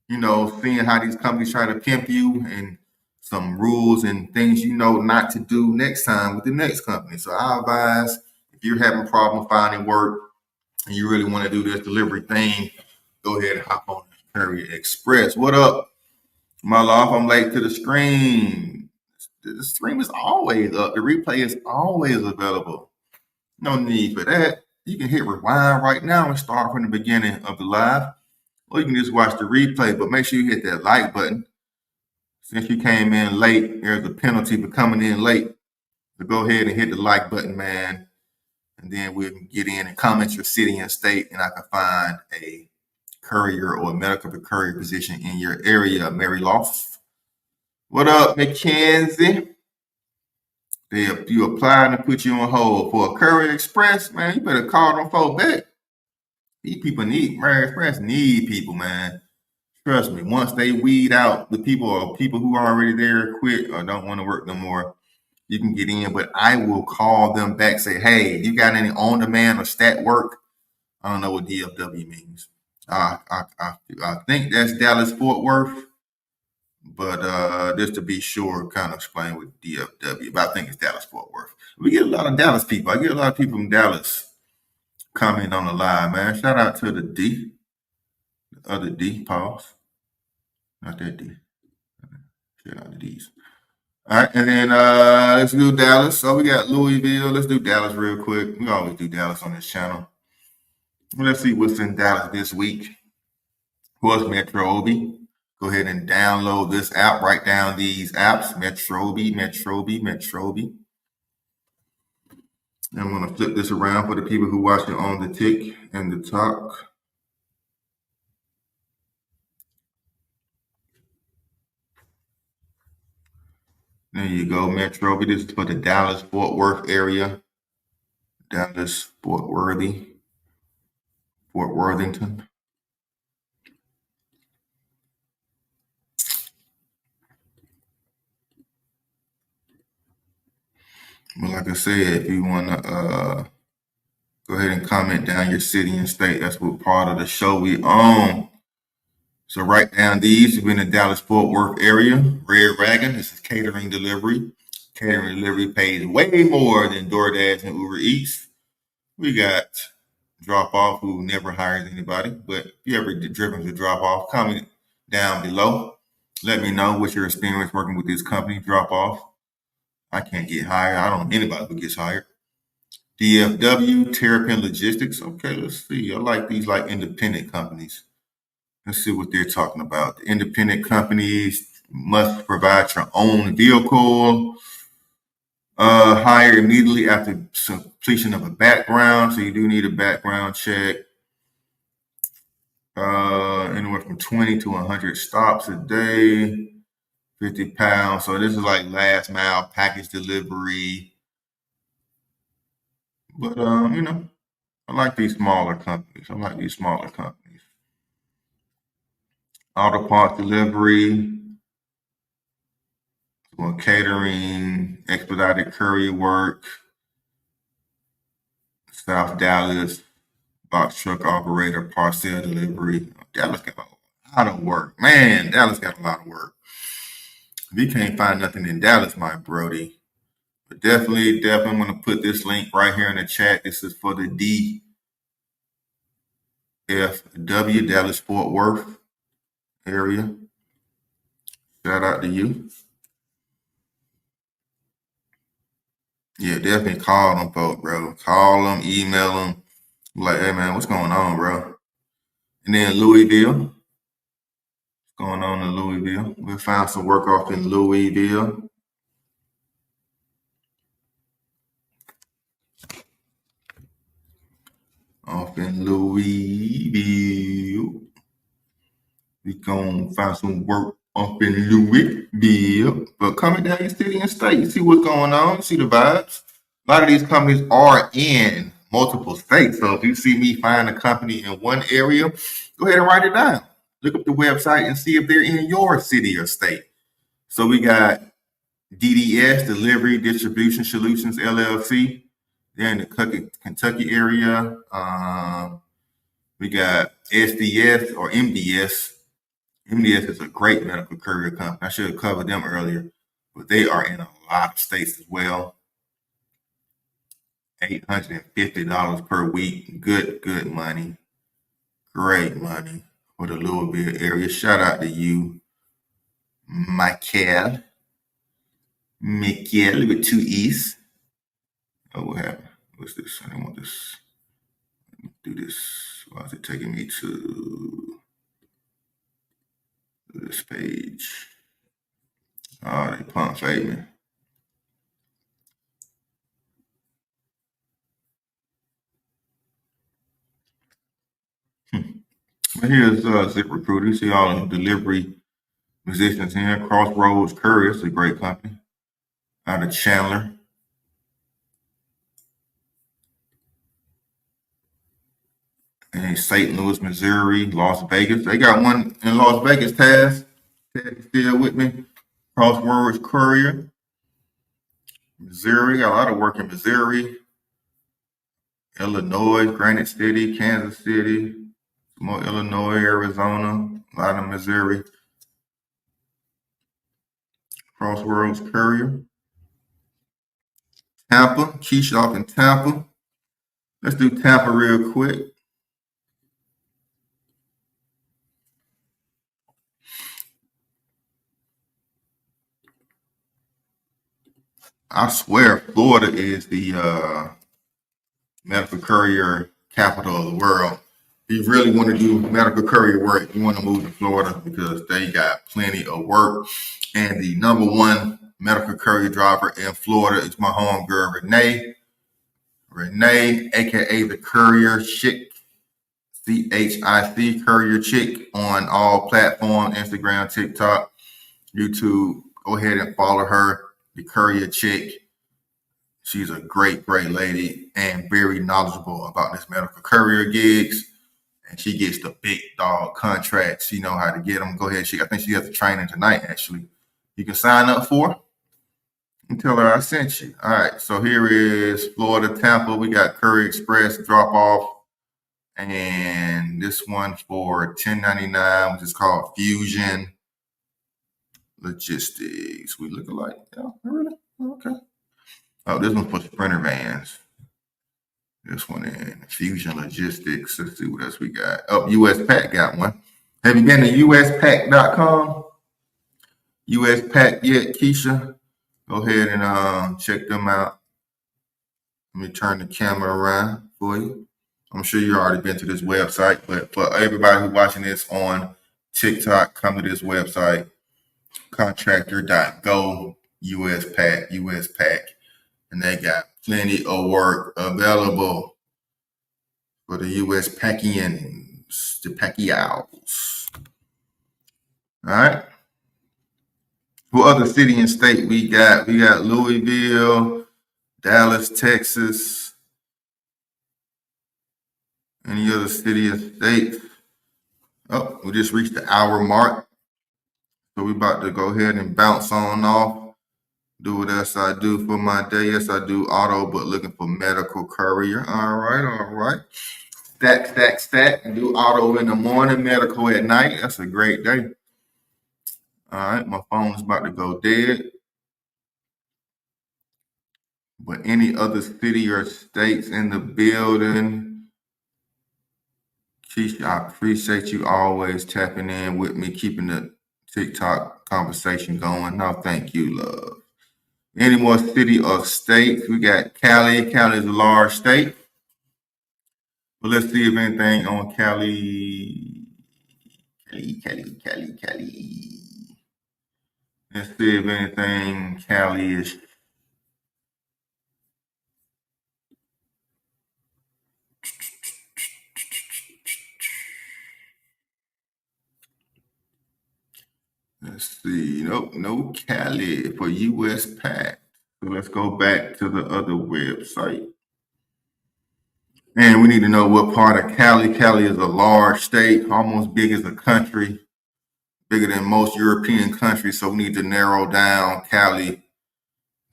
You know, seeing how these companies try to pimp you and some rules and things you know not to do next time with the next company. So I advise if you're having problem finding work and you really want to do this delivery thing, go ahead and hop on Courier Express. What up? My love, I'm late to the stream. The stream is always up. The replay is always available. No need for that. You can hit rewind right now and start from the beginning of the live. Or you can just watch the replay, but make sure you hit that like button. Since you came in late, there's a penalty for coming in late. So go ahead and hit the like button, man. And then we can get in and comment your city and state, and I can find a courier or a medical courier position in your area. Mary Loft. What up, Mackenzie? You applied and put you on hold for a Courier Express, man. You better call them folks back. These people need Courier Express need people, man. Trust me. Once they weed out the people or people who are already there, quit or don't want to work no more, you can get in. But I will call them back. Say, hey, you got any on demand or stat work? I don't know what DFW means. I think that's Dallas Fort Worth. But just to be sure, kind of explain with DFW. But I think it's Dallas Fort Worth. We get a lot of Dallas people. I get a lot of people from Dallas comment on the live, man. Shout out to the D. The other D, pause. Not that D. Shout out to D's. All right, and then let's do Dallas. So we got Louisville. Let's do Dallas real quick. We always do Dallas on this channel. Let's see what's in Dallas this week. What's Metrobi? Go ahead and download this app. Write down these apps. Metrobi. I'm going to flip this around for the people who watch it on the tick and the talk. There you go, Metrobi. This is for the Dallas-Fort Worth area. Dallas-Fort Worthington. Well, like I said, if you want to go ahead and comment down your city and state, that's what part of the show we own. So write down these. You've been in the Dallas-Fort Worth area. Red Wagon. This is catering delivery. Catering delivery pays way more than DoorDash and Uber Eats. We got Drop Off, who never hires anybody. But if you ever driven to Drop Off, comment down below. Let me know what's your experience working with this company, Drop Off. I can't get hired. I don't know anybody who gets hired. DFW, Terrapin Logistics. Okay, let's see. I like these like independent companies. Let's see what they're talking about. The independent companies must provide your own vehicle. Hire immediately after completion of a background. So you do need a background check. Anywhere from 20 to 100 stops a day. 50 pounds. So this is like last mile package delivery. But I like these smaller companies. Auto parts delivery, catering, expedited courier work, South Dallas, box truck operator, parcel delivery. Dallas got a lot of work. Man, Dallas got a lot of work. If you can't find nothing in Dallas, my Brody, but definitely want to put this link right here in the chat. This is for the DFW, Dallas Fort Worth area. Shout out to you. Yeah, definitely call them folks, bro. Call them, email them. Like, hey man, what's going on, bro? And then Louisville. What's going on in Louisville? We found some work off in Louisville. Off in Louisville. We gonna find some work up in Louisville. But coming down your city and state, you see what's going on, you see the vibes. A lot of these companies are in multiple states. So if you see me find a company in one area, go ahead and write it down. Look up the website and see if they're in your city or state. So we got DDS, Delivery Distribution Solutions LLC. They're in the Kentucky area. We got SDS or MDS. MDS is a great medical courier company. I should have covered them earlier, but they are in a lot of states as well. $850 per week. Good money. Great money for the Louisville area. Shout out to you, Michael with two E's. Oh, what happened? What's this? I don't want this. Let me do this. Why is it taking me to this page? Oh, they pump fade me. But here's ZipRecruiter. You see all the delivery musicians here. Crossroads Couriers, a great company out of Chandler. And St. Louis, Missouri, Las Vegas. They got one in Las Vegas, Taz. Taz, still with me? Crossroads Courier. Missouri, got a lot of work in Missouri. Illinois, Granite City, Kansas City, more Illinois, Arizona, a lot of Missouri. Crossroads Courier. Tampa, Keisha off in Tampa. Let's do Tampa real quick. I swear Florida is the medical courier capital of the world. If you really want to do medical courier work, you want to move to Florida because they got plenty of work. And the number one medical courier driver in Florida is my homegirl, Renee. Renee, aka the Courier Chick, CHIC, Courier Chick, on all platforms, Instagram, TikTok, YouTube. Go ahead and follow her, the Courier Chick. She's a great lady and very knowledgeable about this medical courier gigs. And she gets the big dog contracts. She know how to get them. Go ahead. I think she has a training tonight, actually. You can sign up for and tell her I sent you. All right. So here is Florida, Tampa. We got Courier Express drop off. And this one for 1099, which is called Fusion Logistics. We look alike. Oh, really? Okay. Oh, this one's for Sprinter vans. This one in Fusion Logistics. Let's see what else we got. Oh, US Pack got one. Have you been to uspack.com? US Pack yet, Keisha? Go ahead and check them out. Let me turn the camera around for you. I'm sure you already been to this website, but for everybody who's watching this on TikTok, come to this website, contractor.go, US Pack. And they got plenty of work available for the US Packians, the Pacquiaos. All right. What other city and state we got? We got Louisville, Dallas, Texas, Any other city or state? Oh, we just reached the hour mark. So we about to go ahead and bounce on off. Do what else I do for my day. Yes, I do auto, but looking for medical courier. All right. Stack. And do auto in the morning, medical at night. That's a great day. All right, my phone is about to go dead. But any other city or states in the building? Keisha, I appreciate you always tapping in with me, keeping the TikTok conversation going. No, thank you, love. Any more city or states? We got Cali. Cali is a large state. But let's see if anything on Cali. Cali. Let's see if anything Cali is. Let's see. Nope, no Cali for US PAC. So let's go back to the other website. And we need to know what part of Cali. Cali is a large state, almost big as a country, bigger than most European countries. So we need to narrow down Cali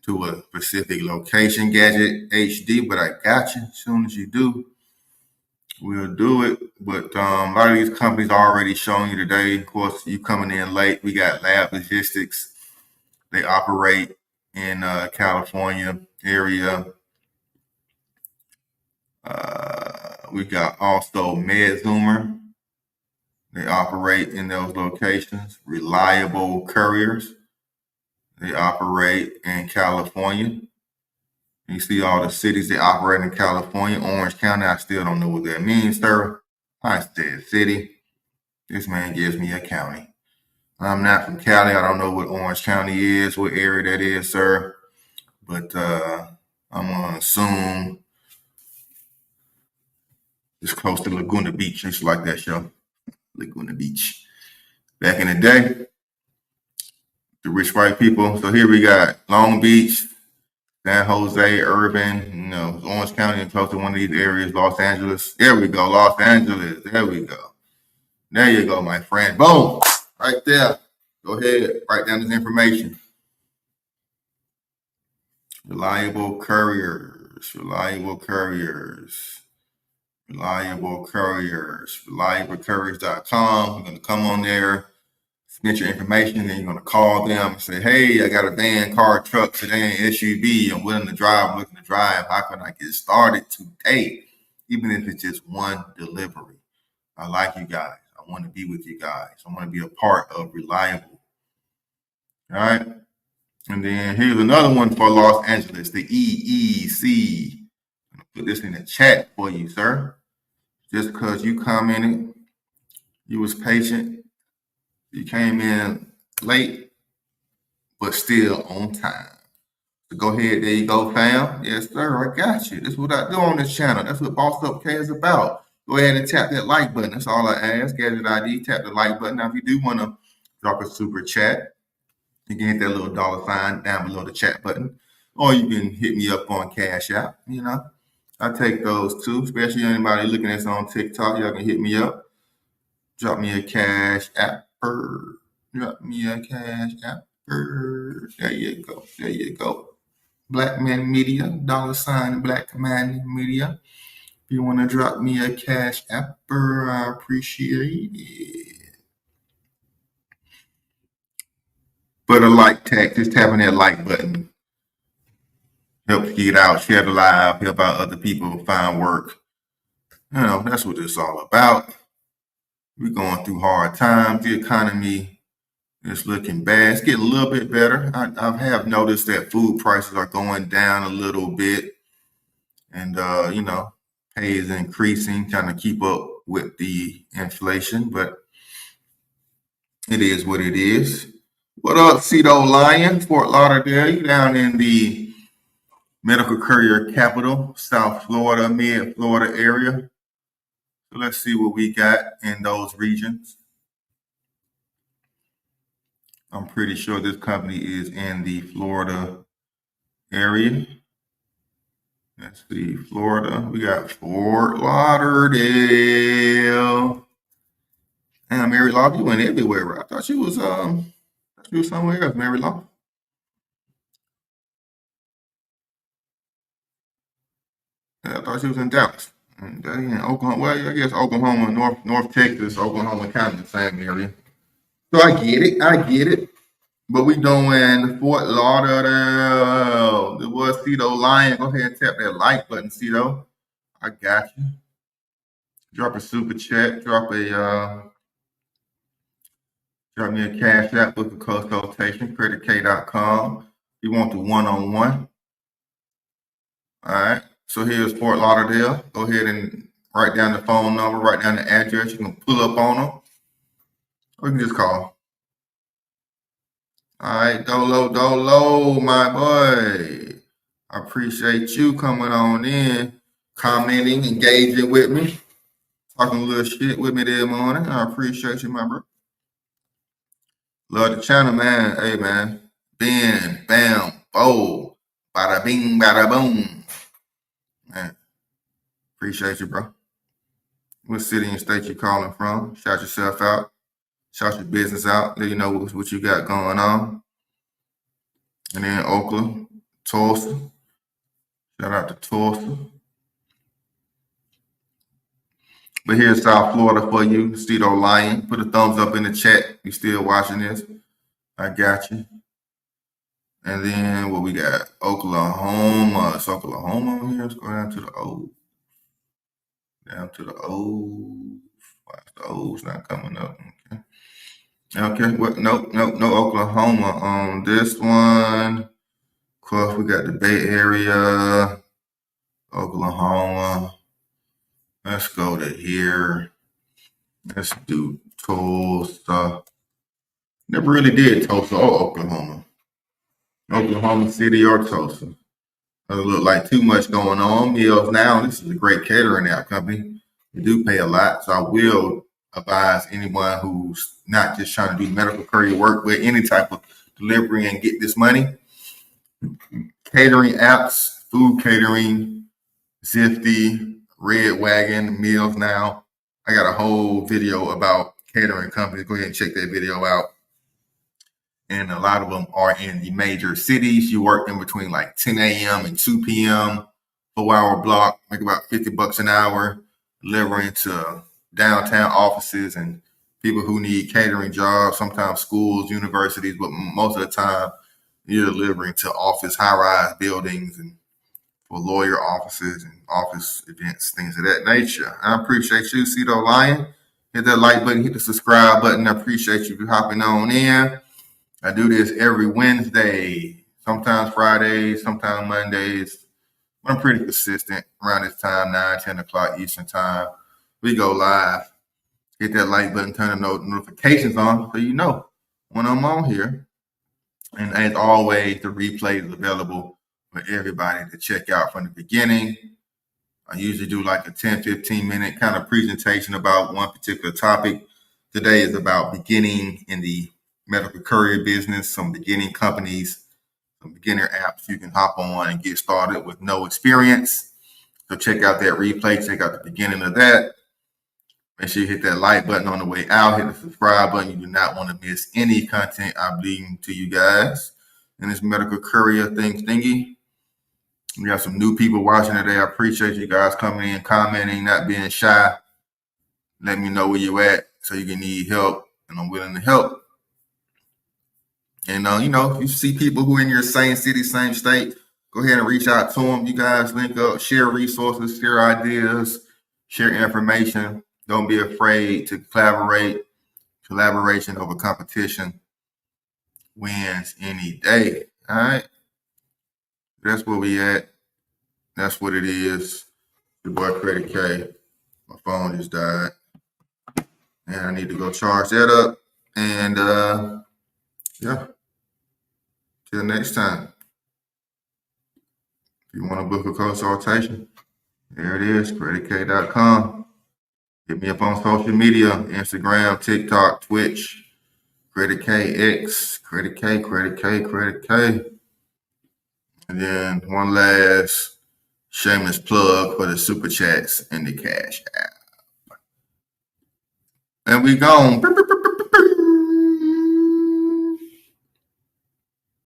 to a specific location. Gadget HD, but I got you. As soon as you do, we'll do it. But a lot of these companies are already showing you today. Of course, you coming in late. We got Lab Logistics. They operate in California area. We got also MedZoomer. They operate in those locations. Reliable Couriers. They operate in California. You see all the cities they operate in California. Orange County, I still don't know what that means, sir. I said city. This man gives me a county. I'm not from Cali. I don't know what Orange County is, what area that is, sir. But I'm going to assume it's close to Laguna Beach. I used to like that show, Laguna Beach. Back in the day, the rich white people. So here we got Long Beach, San Jose, Urban, Orange County, and close to one of these areas, Los Angeles. There we go, Los Angeles. There we go. There you go, my friend. Boom, right there. Go ahead, write down this information. Reliable Couriers, ReliableCouriers.com. You're going to come on there, submit your information, then you're going to call them and say, hey, I got a van, car, truck, sedan, SUV. I'm willing to drive, looking to drive. How can I get started today? Even if it's just one delivery. I like you guys. I want to be with you guys. I want to be a part of Reliable. All right. And then here's another one for Los Angeles, the EEC. I'm going to put this in the chat for you, sir. Just because you commented, you was patient, you came in late, but still on time. So go ahead, there you go, fam. Yes, sir, I got you. This is what I do on this channel. That's what Boss Up K is about. Go ahead and tap that like button. That's all I ask. Gadget ID, tap the like button. Now, if you do want to drop a super chat, you can hit that little $sign down below the chat button. Or you can hit me up on Cash App. I take those too, especially anybody looking at this on TikTok. Y'all can hit me up. Drop me a Cash App. There you go. Black Man Media, $ Black Man Media. If you want to drop me a Cash App, I appreciate it. But a like tag, just tapping that like button helps get out, share the live, help out other people find work. That's what it's all about. We're going through hard times. The economy is looking bad. It's getting a little bit better. I have noticed that food prices are going down a little bit. And, pay is increasing, trying to keep up with the inflation. But it is what it is. What up, Cedo Lion, Fort Lauderdale? You down in the medical courier capital, South Florida, mid-Florida area. So let's see what we got in those regions. I'm pretty sure this company is in the Florida area. Let's see, Florida. We got Fort Lauderdale. And Mary Law, you went everywhere, right? I thought she was somewhere else, Mary Law. Yeah, I thought she was in Dallas. And in Oklahoma. Well, I guess Oklahoma, North Texas, Oklahoma kind of the same area. So I get it. But we doing Fort Lauderdale. The boy Cito Lion. Go ahead and tap that like button, Cito. I got you. Drop a super chat. Drop me a cash app, book a consultation, creditk.com. You want the one-on-one. All right. So here's Fort Lauderdale. Go ahead and write down the phone number, write down the address. You can pull up on them. Or you can just call. All right, Dolo, my boy. I appreciate you coming on in, commenting, engaging with me, talking a little shit with me this morning. I appreciate you, my bro. Love the channel, man. Hey, man. Ben, bam, oh, bada bing, bada boom. Man, appreciate you, bro. What city and state you calling from? Shout yourself out. Shout your business out. Let you know what you got going on. And then Oakland, Tulsa. Shout out to Tulsa. But here's South Florida for you, Cito Lion. Put a thumbs up in the chat. You still watching this? I got you. And then what we got? Oklahoma. It's Oklahoma on here. Let's go down to the O. Down to the O. Why is the O's not coming up? Okay. Okay. What? No Oklahoma on this one. Of course, we got the Bay Area, Oklahoma. Let's go to here. Let's do Tulsa. Never really did Tulsa or Oklahoma. Oklahoma City or Tulsa. Doesn't look like too much going on. Meals Now, this is a great catering app company. They do pay a lot, so I will advise anyone who's not just trying to do medical courier work, but any type of delivery and get this money. Catering apps, food catering, Zifty, Red Wagon, Meals Now. I got a whole video about catering companies. Go ahead and check that video out. And a lot of them are in the major cities. You work in between like 10 a.m. and 2 p.m. 4-hour block, make about $50 an hour, delivering to downtown offices and people who need catering jobs, sometimes schools, universities, but most of the time you're delivering to office high-rise buildings and for lawyer offices and office events, things of that nature. I appreciate you, Cito Lion. Hit that like button, hit the subscribe button. I appreciate you hopping on in. I do this every Wednesday, sometimes Fridays, sometimes Mondays. I'm pretty consistent around this time, 9, 10 o'clock Eastern time. We go live. Hit that like button, turn the notifications on so you know when I'm on here. And as always, the replay is available for everybody to check out from the beginning. I usually do like a 10, 15 minute kind of presentation about one particular topic. Today is about beginning in the medical courier business, some beginning companies, some beginner apps you can hop on and get started with no experience. So check out that replay, check out the beginning of that. Make sure you hit that like button on the way out, hit the subscribe button. You do not want to miss any content I bring to you guys in this medical courier thingy. We got some new people watching today. I appreciate you guys coming in, commenting, not being shy. Let me know where you're at so you can need help, and I'm willing to help. And, if you see people who are in your same city, same state, go ahead and reach out to them. You guys link up, share resources, share ideas, share information. Don't be afraid to collaborate. Collaboration over competition wins any day. All right. That's where we at. That's what it is. Your boy Credit K. My phone just died. And I need to go charge that up. And, yeah. Till next time. If you want to book a consultation, there it is, creditk.com. Hit me up on social media, Instagram, TikTok, Twitch, Credit KX, Credit K. And then one last Shameless plug for the super chats and the cash app. And we gone.